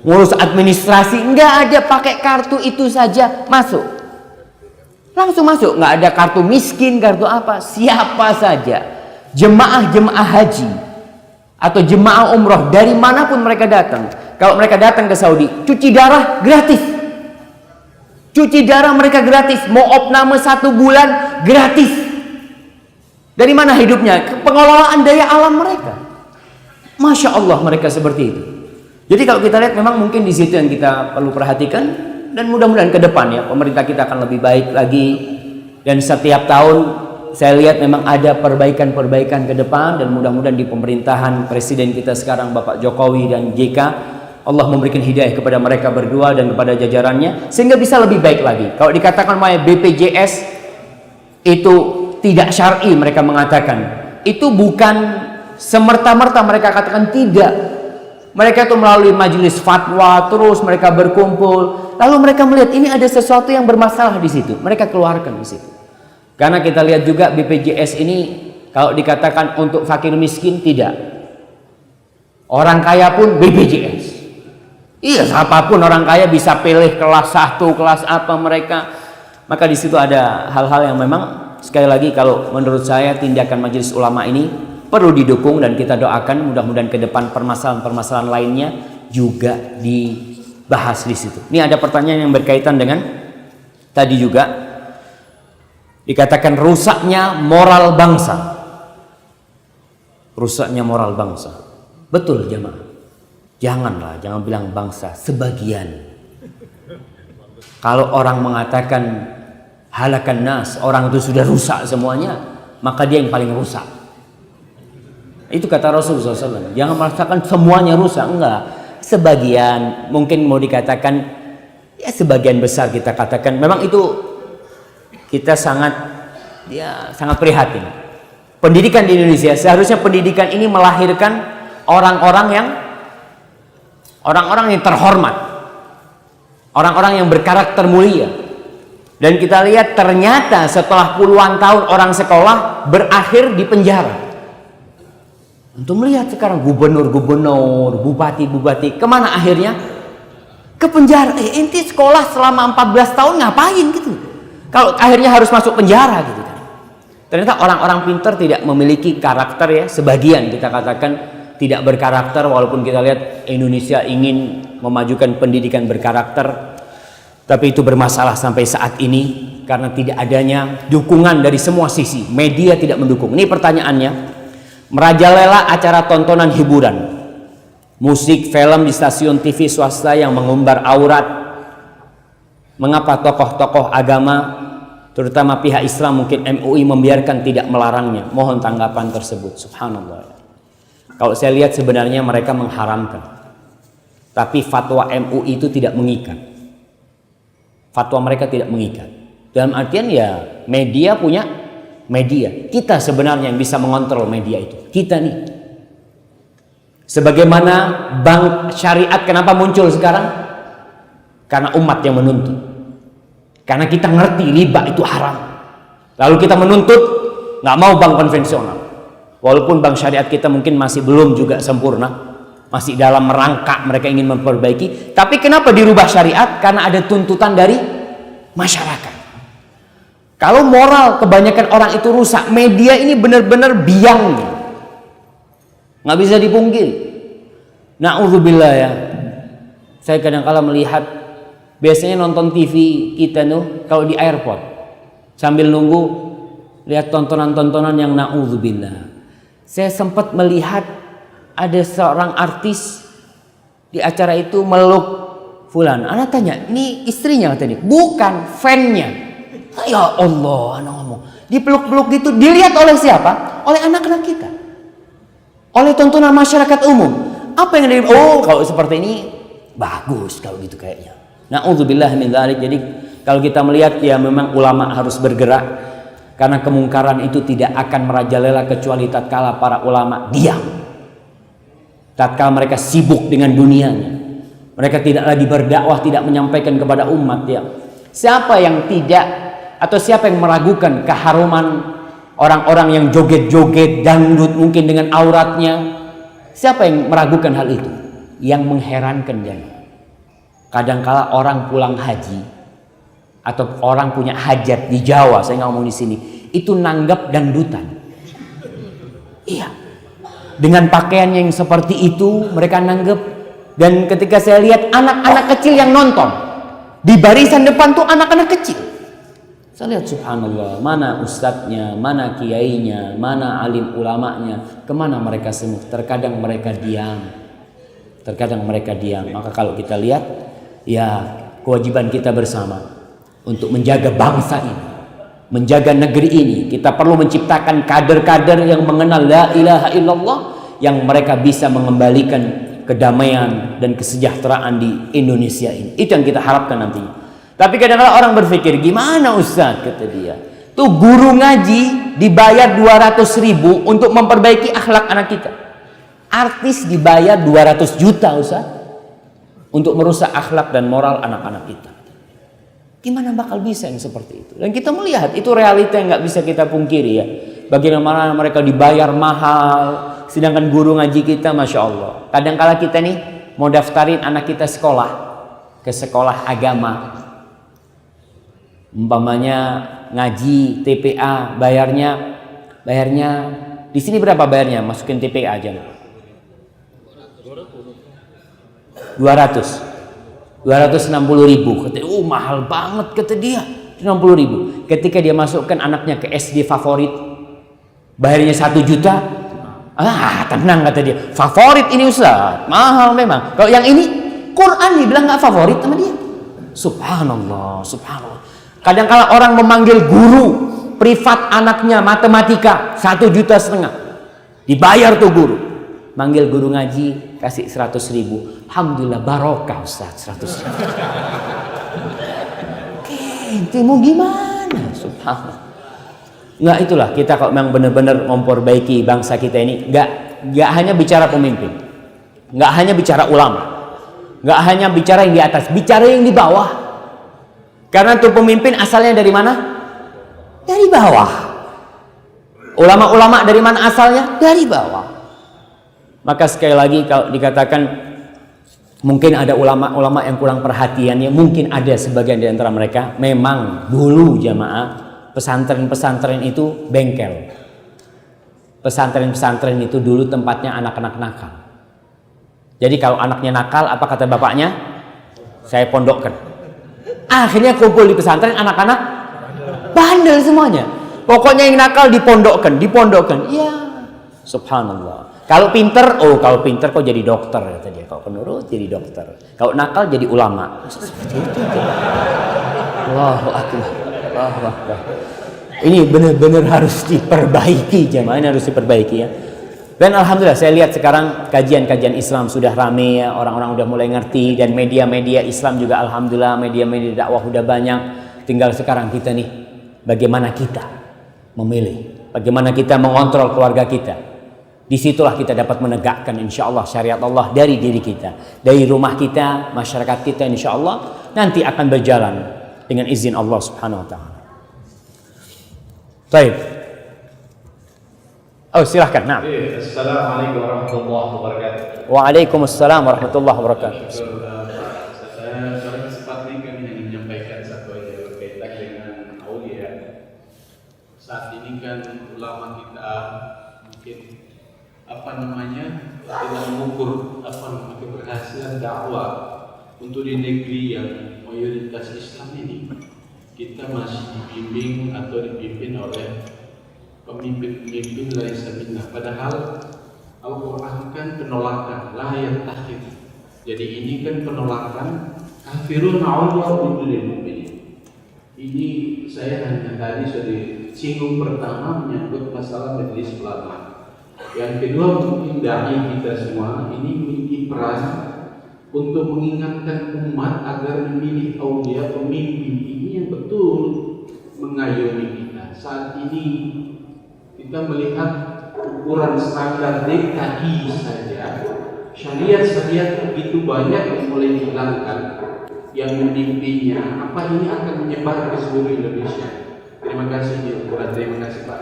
Ngurus administrasi, nggak ada, pakai kartu itu saja masuk. Langsung masuk, nggak ada kartu miskin, kartu apa, siapa saja. Jemaah haji atau jemaah umroh dari manapun mereka datang, kalau mereka datang ke Saudi, cuci darah gratis. Cuci darah mereka gratis, mau opname 1 bulan gratis. Dari mana hidupnya? Pengelolaan daya alam mereka. Masya Allah mereka seperti itu. Jadi kalau kita lihat memang mungkin di situ yang kita perlu perhatikan, dan mudah-mudahan ke depan ya pemerintah kita akan lebih baik lagi, dan setiap tahun saya lihat memang ada perbaikan-perbaikan ke depan, dan mudah-mudahan di pemerintahan presiden kita sekarang Bapak Jokowi dan JK, Allah memberikan hidayah kepada mereka berdua dan kepada jajarannya sehingga bisa lebih baik lagi. Kalau dikatakan BPJS itu tidak syar'i, mereka mengatakan itu bukan semerta-merta mereka katakan tidak. Mereka itu melalui majelis fatwa, terus mereka berkumpul, lalu mereka melihat ini ada sesuatu yang bermasalah di situ, mereka keluarkan di situ. Karena kita lihat juga BPJS ini kalau dikatakan untuk fakir miskin tidak, orang kaya pun BPJS. Iya, siapapun orang kaya bisa pilih kelas 1, kelas apa mereka. Maka di situ ada hal-hal yang memang sekali lagi kalau menurut saya tindakan majelis ulama ini perlu didukung dan kita doakan mudah-mudahan ke depan permasalahan-permasalahan lainnya juga dibahas di situ. Ini ada pertanyaan yang berkaitan dengan tadi juga dikatakan rusaknya moral bangsa. Rusaknya moral bangsa. Betul jemaah. Janganlah, jangan bilang bangsa, sebagian. Kalau orang mengatakan halakan nas, orang itu sudah rusak semuanya, maka dia yang paling rusak. Itu kata Rasulullah SAW. Jangan merasakan semuanya rusak, enggak. Sebagian, mungkin mau dikatakan, ya sebagian besar kita katakan. Memang itu kita sangat prihatin. Pendidikan di Indonesia, seharusnya pendidikan ini melahirkan orang-orang yang terhormat, orang-orang yang berkarakter mulia. Dan kita lihat ternyata setelah puluhan tahun orang sekolah berakhir di penjara. Untuk melihat sekarang gubernur-gubernur, bupati-bupati, kemana akhirnya? Ke penjara. Inti sekolah selama 14 tahun ngapain gitu? Kalau akhirnya harus masuk penjara gitu kan. Ternyata orang-orang pintar tidak memiliki karakter ya, sebagian kita katakan tidak berkarakter, walaupun kita lihat Indonesia ingin memajukan pendidikan berkarakter. Tapi itu bermasalah sampai saat ini karena tidak adanya dukungan dari semua sisi. Media tidak mendukung. Ini pertanyaannya, merajalela acara tontonan hiburan, musik, film di stasiun TV swasta yang mengumbar aurat. Mengapa tokoh-tokoh agama, terutama pihak Islam mungkin MUI membiarkan tidak melarangnya? Mohon tanggapan tersebut. Subhanallah. Kalau saya lihat sebenarnya mereka mengharamkan. Tapi fatwa MUI itu tidak mengikat. Fatwa mereka tidak mengikat. Dalam artian ya media punya media. Kita sebenarnya yang bisa mengontrol media itu. Kita nih. Sebagaimana bank syariat kenapa muncul sekarang? Karena umat yang menuntut. Karena kita ngerti riba itu haram. Lalu kita menuntut nggak mau bank konvensional. Walaupun bank syariat kita mungkin masih belum juga sempurna. Masih dalam merangkak, mereka ingin memperbaiki. Tapi kenapa dirubah syariat? Karena ada tuntutan dari masyarakat. Kalau moral kebanyakan orang itu rusak, media ini benar-benar biang, nggak bisa dipungkiri. Na'udzubillah ya. Saya kadang-kala melihat, biasanya nonton TV kita tuh kalau di airport sambil nunggu lihat tontonan-tontonan yang na'udzubillah. Saya sempat melihat ada seorang artis di acara itu meluk fulan. Anak tanya, ini istrinya katanya? Bukan, fannya. Ya Allah, anak ngomong. Dipeluk-peluk gitu, dilihat oleh siapa? Oleh anak-anak kita. Oleh tontonan masyarakat umum. Apa yang dilihat? Oh, kalau seperti ini bagus kalau gitu kayaknya. Na'udzubillah min dzalik. Jadi kalau kita melihat ya memang ulama harus bergerak. Karena kemungkaran itu tidak akan merajalela kecuali tatkala para ulama diam. Tatkala mereka sibuk dengan dunianya, mereka tidak lagi berdakwah, tidak menyampaikan kepada umat ya. Siapa yang tidak atau siapa yang meragukan keharuman orang-orang yang joget-joget dangdut mungkin dengan auratnya? Siapa yang meragukan hal itu? Yang mengherankan dan kadangkala orang pulang haji atau orang punya hajat di Jawa, saya nggak ngomong di sini, itu nanggap dangdutan. Iya. Dengan pakaian yang seperti itu mereka nanggep. Dan ketika saya lihat anak-anak kecil yang nonton di barisan depan tuh anak-anak kecil, saya lihat subhanallah, mana ustadznya, mana kiainya, mana alim ulamanya, kemana mereka semua? Terkadang mereka diam, terkadang mereka diam. Maka kalau kita lihat ya kewajiban kita bersama untuk menjaga bangsa ini, menjaga negeri ini. Kita perlu menciptakan kader-kader yang mengenal la ilaha illallah, yang mereka bisa mengembalikan kedamaian dan kesejahteraan di Indonesia ini. Itu yang kita harapkan nantinya. Tapi kadang-kadang orang berpikir, gimana Ustaz, kata dia, Itu guru ngaji dibayar 200.000 untuk memperbaiki akhlak anak kita. Artis dibayar 200 juta Ustaz untuk merusak akhlak dan moral anak-anak kita. Gimana bakal bisa yang seperti itu? Dan kita melihat itu realita yang nggak bisa kita pungkiri ya. Bagaimana mereka dibayar mahal, sedangkan guru ngaji kita Masya Allah. Kadang-kala kita nih mau daftarin anak kita sekolah, ke sekolah agama. Umpamanya ngaji TPA, bayarnya di sini berapa bayarnya? Masukin TPA aja. 260.000. Kata, mahal banget kata dia. 60.000. Ketika dia masukkan anaknya ke SD favorit, bayarnya 1 juta. Tenang kata dia. Favorit ini Ustaz, mahal memang. Kalau yang ini Quran dibilang nggak favorit sama dia. Subhanallah, subhanallah. Kadang-kala orang memanggil guru privat anaknya matematika 1,5 juta. Dibayar tuh guru. Manggil guru ngaji kasih 100.000. Alhamdulillah barokah Ustaz 100.000. Ente mau gimana? Subhanallah. Nggak, itulah kita kalau memang benar-benar memperbaiki bangsa kita ini, nggak hanya bicara pemimpin, nggak hanya bicara ulama, nggak hanya bicara yang di atas, bicara yang di bawah. Karena tuh pemimpin asalnya dari mana? Dari bawah. Ulama-ulama dari mana asalnya? Dari bawah. Maka sekali lagi kalau dikatakan mungkin ada ulama-ulama yang kurang perhatian, ya mungkin ada sebagian di antara mereka. Memang dulu jamaah pesantren-pesantren itu bengkel. Pesantren-pesantren itu dulu tempatnya anak-anak nakal. Jadi kalau anaknya nakal, apa kata bapaknya? Saya pondokkan. Akhirnya kumpul di pesantren anak-anak bandel semuanya. Pokoknya yang nakal dipondokkan. Ya, subhanallah. Kalau pinter kok jadi dokter kata dia. Kalau penurut jadi dokter. Kalau nakal jadi ulama. Seperti itu. Allahu akbar. Allahu akbar. Ini benar-benar harus diperbaiki jemaah, ini harus diperbaiki ya. Dan alhamdulillah saya lihat sekarang kajian-kajian Islam sudah rame ya, orang-orang udah mulai ngerti, dan media-media Islam juga alhamdulillah, media-media dakwah udah banyak. Tinggal sekarang kita nih, bagaimana kita memilih, bagaimana kita mengontrol keluarga kita. Disitulah kita dapat menegakkan insya Allah syariat Allah dari diri kita, dari rumah kita, masyarakat kita, insya Allah nanti akan berjalan dengan izin Allah Subhanahu Wa Taala. Baik. Oh silahkan. Nah. Assalamualaikum warahmatullahi wabarakatuh. Waalaikumsalam warahmatullahi wabarakatuh. Saya pada kesempatan ini kami ingin menyampaikan satu hal berkaitan dengan aulia. Saat ini kan ulama kita mungkin tidak mengukur keberhasilan dakwah untuk di negeri yang mayoritas Islam ini. Kita masih dibimbing atau dipimpin oleh pemimpin laisa minna. Padahal Al-Quran kan penolakan, la yattakhid. Jadi ini kan penolakan kafirun awliya lil mu'minin. Ini saya hanya tadi sudah singgung pertama menyangkut masalah majelis ulama. Yang kedua mungkin dai kita semua ini memiliki peran untuk mengingatkan umat agar memilih aulia pemimpin ini yang betul mengayomi kita. Saat ini kita melihat ukuran standar DKI saja, syariat begitu banyak yang mulai dihilangkan, yang memimpinnya. Apa ini akan menyebar ke seluruh Indonesia? Terima kasih terima kasih Pak.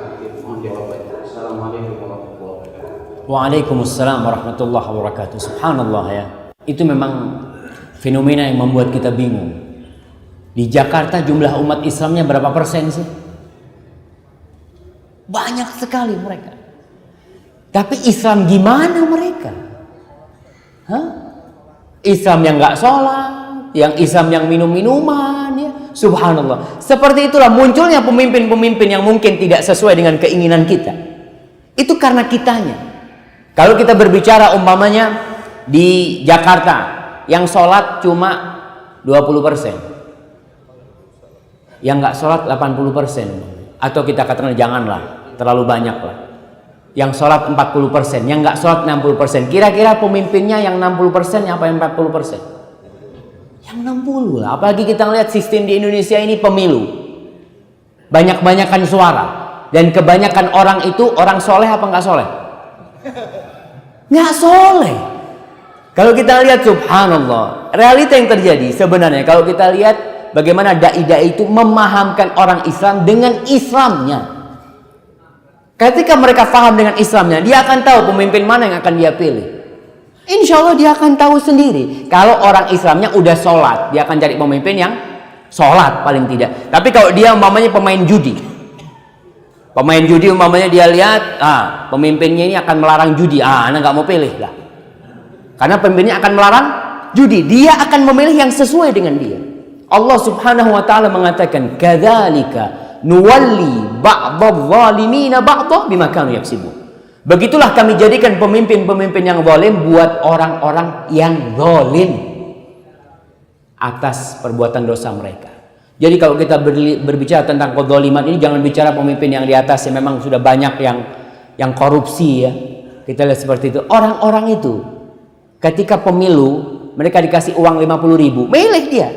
Mohon jawabannya. Assalamualaikum warahmatullahi wabarakatuh. Waalaikumsalam warahmatullahi wabarakatuh. Subhanallah ya. Itu memang fenomena yang membuat kita bingung. Di Jakarta jumlah umat Islamnya berapa persen sih? Banyak sekali mereka. Tapi Islam gimana mereka? Islam yang nggak sholat, yang Islam yang minum-minuman, ya. Subhanallah. Seperti itulah munculnya pemimpin-pemimpin yang mungkin tidak sesuai dengan keinginan kita. Itu karena kitanya. Kalau kita berbicara umpamanya di Jakarta, yang sholat cuma 20%, yang nggak sholat 80%, atau kita katakan janganlah terlalu banyak lah. Yang sholat 40%, yang nggak sholat 60%. Kira-kira pemimpinnya yang 60% apa yang 40%? Yang 60 lah. Apalagi kita lihat sistem di Indonesia ini pemilu. banyak-banyakan suara. Dan kebanyakan orang itu orang soleh apa nggak soleh? Nggak soleh. Kalau kita lihat subhanallah, realita yang terjadi sebenarnya kalau kita lihat bagaimana dai-dai itu memahamkan orang Islam dengan Islamnya. Ketika mereka paham dengan Islamnya, dia akan tahu pemimpin mana yang akan dia pilih. Insya Allah dia akan tahu sendiri. Kalau orang Islamnya udah sholat, dia akan cari pemimpin yang sholat paling tidak. Tapi kalau dia umpamanya pemain judi, umpamanya dia lihat, pemimpinnya ini akan melarang judi, anak nggak mau pilih lah. Karena pemimpinnya akan melarang judi, dia akan memilih yang sesuai dengan dia. Allah Subhanahu wa taala mengatakan, "Kadzalika nuwalli ba'dadh-dhalimina ba'dha bima kanu yaksibun." Begitulah kami jadikan pemimpin-pemimpin yang zalim buat orang-orang yang zalim atas perbuatan dosa mereka. Jadi kalau kita berbicara tentang kezaliman ini, jangan bicara pemimpin yang di atas yang memang sudah banyak yang korupsi ya. Kita lihat seperti itu. Orang-orang itu ketika pemilu mereka dikasih uang 50.000, milih dia.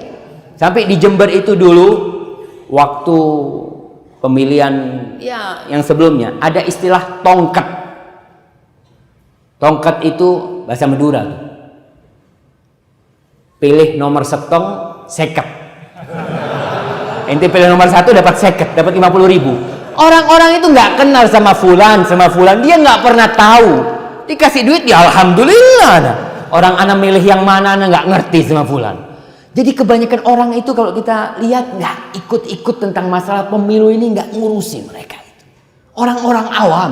Sampai di Jember itu dulu waktu pemilihan ya yang sebelumnya ada istilah tongkat. Tongkat itu bahasa Madura. Pilih nomor setong seket. Ente pilih nomor 1 dapat seket, dapat 50.000. Orang-orang itu nggak kenal sama fulan, dia nggak pernah tahu. Dikasih duit ya alhamdulillah. Orang anak milih yang mana nggak ngerti sama fulan. Jadi kebanyakan orang itu kalau kita lihat nggak ikut-ikut tentang masalah pemilu ini, nggak ngurusi mereka itu. Orang-orang awam.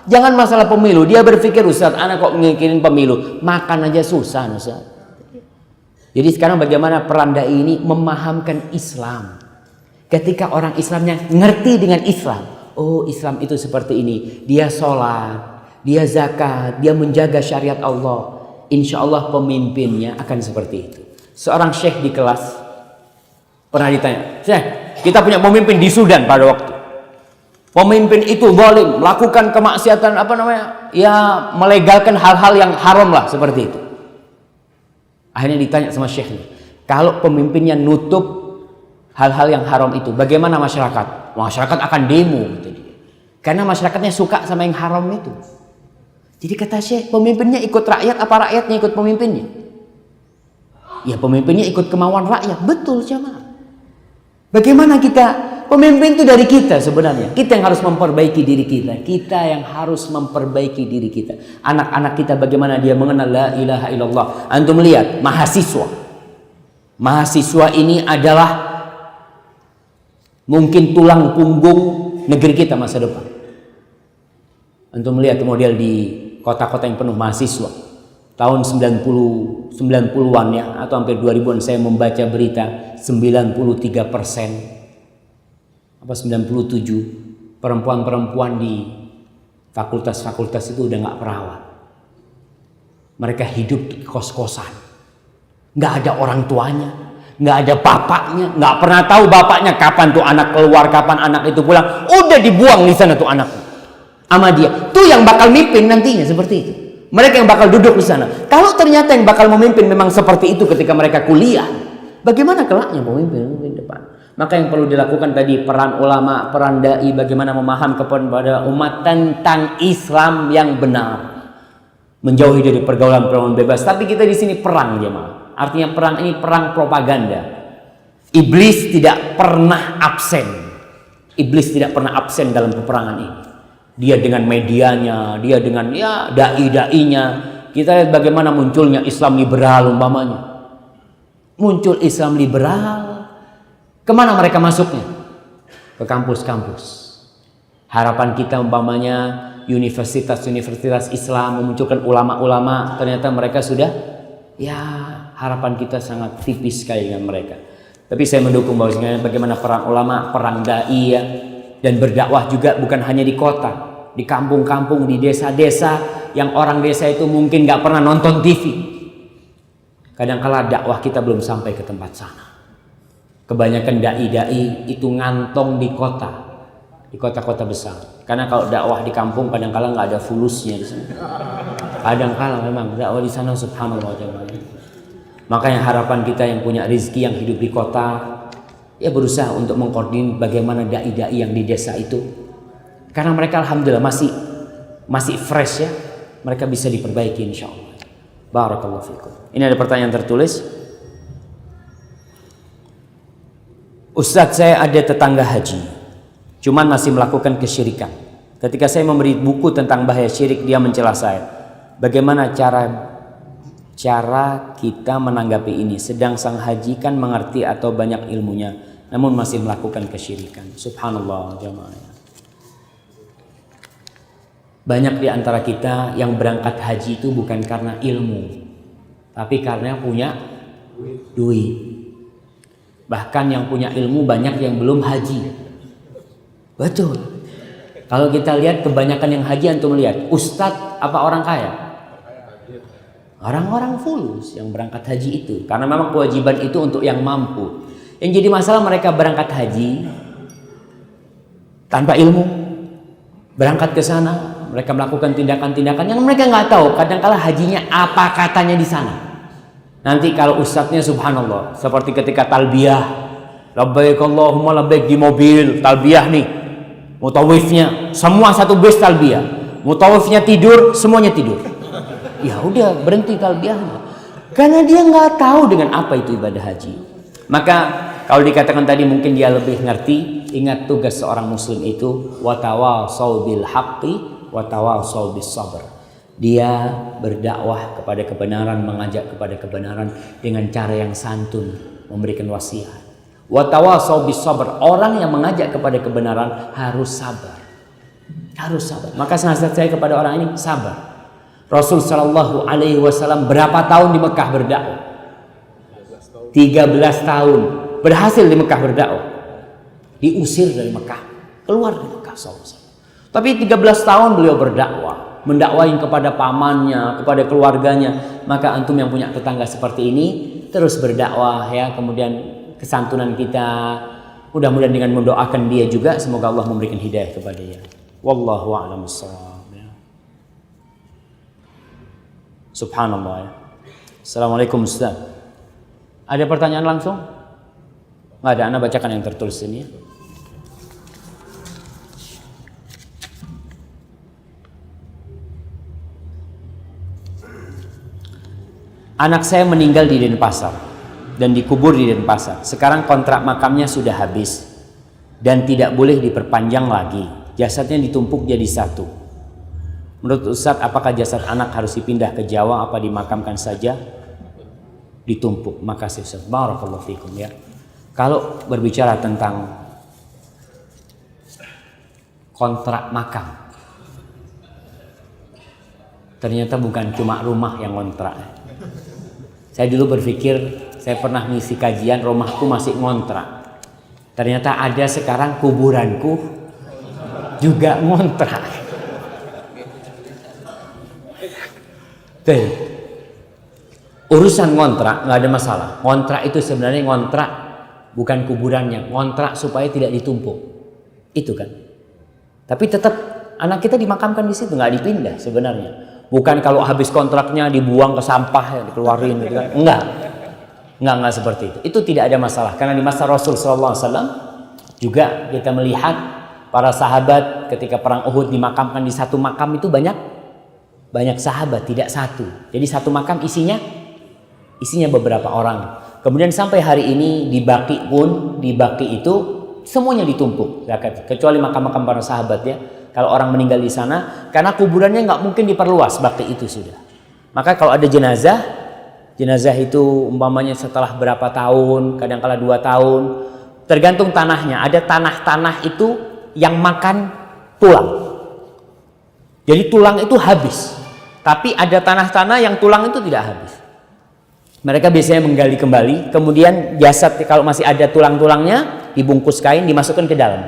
Jangan masalah pemilu, dia berpikir Ustaz, anak kok mikirin pemilu, makan aja susah Ustaz. Jadi sekarang bagaimana peran dai ini memahamkan Islam. Ketika orang Islamnya ngerti dengan Islam, oh Islam itu seperti ini, dia sholat, dia zakat, dia menjaga syariat Allah, insya Allah pemimpinnya akan seperti itu. Seorang syekh di kelas pernah ditanya, Syekh, kita punya pemimpin di Sudan pada waktu. Pemimpin itu zalim, melakukan kemaksiatan ya melegalkan hal-hal yang haram lah seperti itu. Akhirnya ditanya sama syekhnya, kalau pemimpinnya nutup hal-hal yang haram itu, bagaimana masyarakat? Masyarakat akan demo gitu dia. Karena masyarakatnya suka sama yang haram itu. Jadi kata syekh, pemimpinnya ikut rakyat apa rakyatnya ikut pemimpinnya? Ya pemimpinnya ikut kemauan rakyat, betul jemaah. Bagaimana kita? Pemimpin itu dari kita sebenarnya. Kita yang harus memperbaiki diri kita. Kita yang harus memperbaiki diri kita. Anak-anak kita bagaimana dia mengenal la ilaha illallah. Antum lihat mahasiswa. Mahasiswa ini adalah mungkin tulang punggung negeri kita masa depan. Antum lihat model di kota-kota yang penuh mahasiswa. Tahun 90-an ya, atau hampir 2000-an saya membaca berita 93% apa 97 perempuan-perempuan di fakultas-fakultas itu udah nggak perawat. Mereka hidup di kos-kosan, nggak ada orang tuanya, nggak ada bapaknya, nggak pernah tahu bapaknya kapan tuh anak keluar, kapan anak itu pulang, udah dibuang di sana tuh anak sama dia. Tuh yang bakal mimpin nantinya seperti itu. Mereka yang bakal duduk di sana. Kalau ternyata yang bakal memimpin memang seperti itu ketika mereka kuliah, bagaimana kelaknya pemimpin depan? Maka yang perlu dilakukan tadi peran ulama, peran dai, bagaimana memaham kepada umat tentang Islam yang benar, menjauhi dari pergaulan-pergaulan bebas. Tapi kita di sini perang jemaah. Artinya perang ini perang propaganda. Iblis tidak pernah absen. Iblis tidak pernah absen dalam peperangan ini. Dia dengan medianya, dia dengan dai-dainya. Kita lihat bagaimana munculnya Islam liberal umpamanya. Muncul Islam liberal. Kemana mereka masuknya? Ke kampus-kampus. Harapan kita umpamanya universitas-universitas Islam memunculkan ulama-ulama, ternyata mereka sudah harapan kita sangat tipis sekali dengan mereka. Tapi saya mendukung bahwasanya bagaimana perang ulama, perang dai ya, dan berdakwah juga bukan hanya di kota, di kampung-kampung, di desa-desa yang orang desa itu mungkin nggak pernah nonton TV. Kadang-kala dakwah kita belum sampai ke tempat sana. Kebanyakan dai-dai itu ngantong di kota-kota besar. Karena kalau dakwah di kampung kadang-kala nggak ada fulusnya di sana. Kadang-kala memang dakwah di sana subhanallah. Makanya harapan kita yang punya rezeki, yang hidup di kota, Ya berusaha untuk mengkoordinir bagaimana dai-dai yang di desa itu. Karena mereka alhamdulillah masih fresh ya. Mereka bisa diperbaiki insyaallah. Barakallahu fikum. Ini ada pertanyaan tertulis. Ustadz, saya ada tetangga haji, cuman masih melakukan kesyirikan. Ketika saya memberi buku tentang bahaya syirik, dia mencela saya. Bagaimana cara kita menanggapi ini? Sedang sang haji kan mengerti atau banyak ilmunya, namun masih melakukan kesyirikan. Subhanallah jamaah. Banyak di antara kita yang berangkat haji itu bukan karena ilmu, tapi karena punya duit. Bahkan yang punya ilmu banyak yang belum haji. Betul. Kalau kita lihat kebanyakan yang haji, antum lihat ustadz apa orang kaya? Orang-orang fulus yang berangkat haji itu. Karena memang kewajiban itu untuk yang mampu. Yang jadi masalah mereka berangkat haji tanpa ilmu. Berangkat ke sana, mereka melakukan tindakan-tindakan yang mereka nggak tahu. Kadang-kala hajinya apa katanya di sana. Nanti kalau ustadznya subhanallah, seperti ketika talbiyah, labbaik Allahumma labbaik di mobil, talbiyah nih, mutawifnya semua satu bus talbiyah, mutawifnya tidur, semuanya tidur. Ya udah berhenti talbiyahnya, karena dia nggak tahu dengan apa itu ibadah haji. Maka kalau dikatakan tadi mungkin dia lebih ngerti. Ingat tugas seorang muslim itu watawasau bil haqqi watawasau bis sabr. Dia berdakwah kepada kebenaran, mengajak kepada kebenaran dengan cara yang santun, memberikan wasiat. Watawasau bis sabr. Orang yang mengajak kepada kebenaran harus sabar. Harus sabar. Maka nasihat saya kepada orang ini sabar. Rasul sallallahu alaihi wasallam berapa tahun di Mekah berdakwah? 13 tahun. Berhasil di Mekah berdakwah. Diusir dari Mekah, keluar dari Mekah sallallahu. Tapi 13 tahun beliau berdakwah, mendakwain kepada pamannya, kepada keluarganya. Maka antum yang punya tetangga seperti ini terus berdakwah ya. Kemudian kesantunan kita, mudah-mudahan dengan mendoakan dia juga, semoga Allah memberikan hidayah kepada dia. Wallahu a'lam bishawab. Ya. Subhanallah ya. Assalamualaikum Ustaz. Ada pertanyaan langsung? Nggak ada, Anda bacakan yang tertulis ini ya. Anak saya meninggal di Denpasar dan dikubur di Denpasar. Sekarang kontrak makamnya sudah habis dan tidak boleh diperpanjang lagi. Jasadnya ditumpuk jadi satu. Menurut Ustadz, apakah jasad anak harus dipindah ke Jawa apa dimakamkan saja? Ditumpuk. Makasih Ustadz. Barakallahu fikum ya. Kalau berbicara tentang kontrak makam, ternyata bukan cuma rumah yang kontrak. Saya dulu berpikir, saya pernah ngisi kajian, rumahku masih ngontrak. Ternyata ada sekarang kuburanku juga ngontrak. Tuh. Urusan ngontrak nggak ada masalah. Ngontrak itu sebenarnya ngontrak bukan kuburannya, ngontrak supaya tidak ditumpuk. Itu kan. Tapi tetap anak kita dimakamkan di situ, nggak dipindah sebenarnya. Bukan kalau habis kontraknya dibuang ke sampah ya, dikeluarin gitu kan. Enggak seperti itu. Itu tidak ada masalah karena di masa Rasul sallallahu alaihi wasallam juga kita melihat para sahabat ketika perang Uhud dimakamkan di satu makam itu banyak sahabat, tidak satu. Jadi satu makam isinya beberapa orang. Kemudian sampai hari ini di Baqi itu semuanya ditumpuk, kecuali makam-makam para sahabat ya. Kalau orang meninggal di sana, karena kuburannya nggak mungkin diperluas, Baqi itu sudah. Maka kalau ada jenazah itu umpamanya setelah berapa tahun, kadang-kala 2 tahun, tergantung tanahnya. Ada tanah-tanah itu yang makan tulang. Jadi tulang itu habis. Tapi ada tanah-tanah yang tulang itu tidak habis. Mereka biasanya menggali kembali, kemudian jasad kalau masih ada tulang-tulangnya dibungkus kain, dimasukkan ke dalam.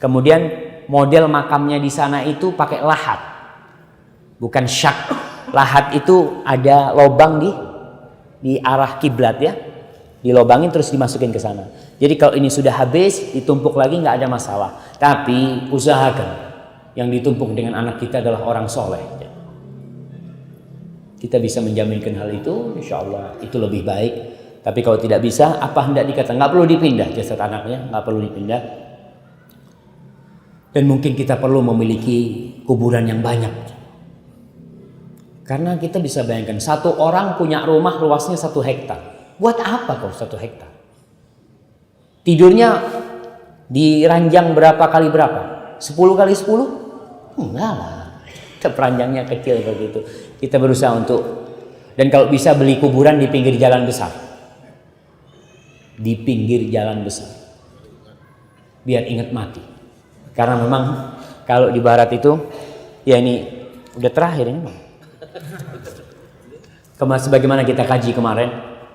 Kemudian model makamnya di sana itu pakai lahat, bukan syak. Lahat itu ada lobang di arah kiblat ya, dilobangin terus dimasukin ke sana. Jadi kalau ini sudah habis, ditumpuk lagi nggak ada masalah. Tapi usahakan yang ditumpuk dengan anak kita adalah orang soleh. Kita bisa menjaminkan hal itu, insya Allah itu lebih baik. Tapi kalau tidak bisa, apa hendak dikata? Nggak perlu dipindah jasad anaknya, nggak perlu dipindah. Dan mungkin kita perlu memiliki kuburan yang banyak. Karena kita bisa bayangkan, satu orang punya rumah luasnya 1 hektar. Buat apa kau 1 hektar? Tidurnya di ranjang berapa kali berapa? 10 kali 10? Enggak lah. Kita peranjangnya kecil begitu. Kita berusaha untuk, dan kalau bisa beli kuburan di pinggir jalan besar. Di pinggir jalan besar. Biar ingat mati. Karena memang kalau di barat itu, ya ini udah terakhir ini Bang. Sebagaimana kita kaji kemarin,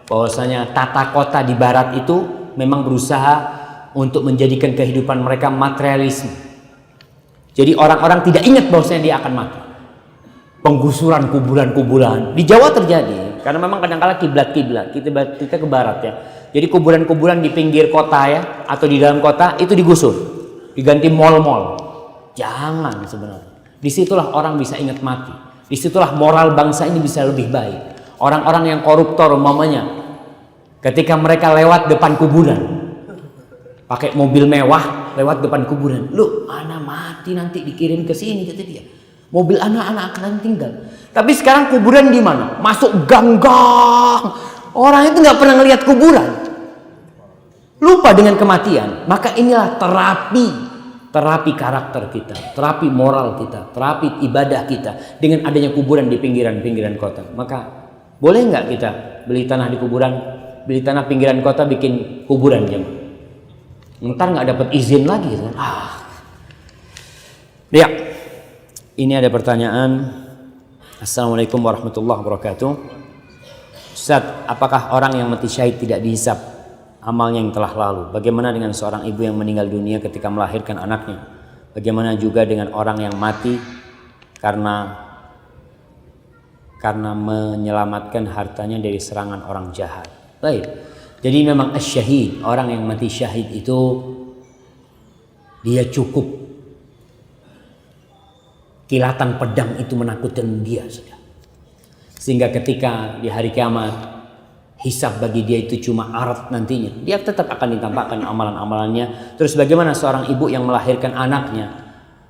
bahwasanya tata kota di barat itu memang berusaha untuk menjadikan kehidupan mereka materialisme. Jadi orang-orang tidak ingat bahwasanya dia akan mati. Penggusuran kuburan-kuburan di Jawa terjadi karena memang kadang-kala kiblat-kiblat kita ke barat ya. Jadi kuburan-kuburan di pinggir kota ya atau di dalam kota itu digusur, diganti mall-mall. Jangan sebenarnya. Disitulah orang bisa ingat mati. Disitulah moral bangsa ini bisa lebih baik. Orang-orang yang koruptor umpamanya, ketika mereka lewat depan kuburan, pakai mobil mewah lewat depan kuburan, lu anak mati nanti dikirim ke sini kata dia. Mobil anak-anak akan tinggal. Tapi sekarang kuburan di mana? Masuk gang-gang. Orang itu nggak pernah ngelihat kuburan. Lupa dengan kematian. Maka inilah terapi karakter kita, terapi moral kita, terapi ibadah kita dengan adanya kuburan di pinggiran-pinggiran kota. Maka boleh nggak kita beli tanah di kuburan, beli tanah pinggiran kota bikin kuburan jam? Ntar nggak dapat izin lagi kan? Ya, ini ada pertanyaan. Assalamualaikum warahmatullahi wabarakatuh. Ustaz, apakah orang yang mati syahid tidak dihisab amalnya yang telah lalu? Bagaimana dengan seorang ibu yang meninggal dunia ketika melahirkan anaknya? Bagaimana juga dengan orang yang mati karena menyelamatkan hartanya dari serangan orang jahat? Baik. Jadi memang asyahid, orang yang mati syahid itu dia cukup kilatan pedang itu menakutkan dia sudah. Sehingga ketika di hari kiamat hisab bagi dia itu cuma arat nantinya. Dia tetap akan ditampakkan amalan-amalannya. Terus bagaimana seorang ibu yang melahirkan anaknya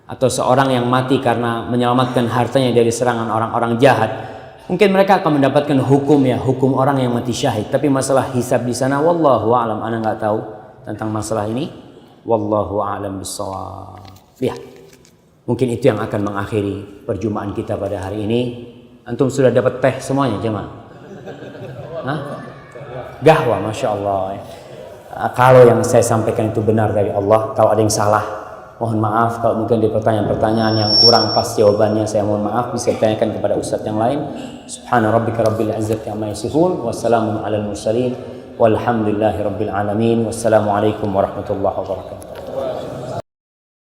atau seorang yang mati karena menyelamatkan hartanya dari serangan orang-orang jahat? Mungkin mereka akan mendapatkan hukum orang yang mati syahid. Tapi masalah hisab di sana, wallahu a'lam. Ana nggak tahu tentang masalah ini. Wallahu a'lam bissawab. Ya, mungkin itu yang akan mengakhiri perjumpaan kita pada hari ini. Antum sudah dapat teh semuanya jemaah? Hah? Gahwa, masya Allah. Kalau yang saya sampaikan itu benar dari Allah, kalau ada yang salah, mohon maaf. Kalau mungkin di pertanyaan-pertanyaan yang kurang pas jawabannya, saya mohon maaf. Bisa ditanyakan kepada ustadz yang lain. Subhana rabbika rabbil izzati amma yasifun. Wassalamun alal mursalin. Walhamdulillahi rabbil alamin. Wassalamualaikum warahmatullahi wabarakatuh.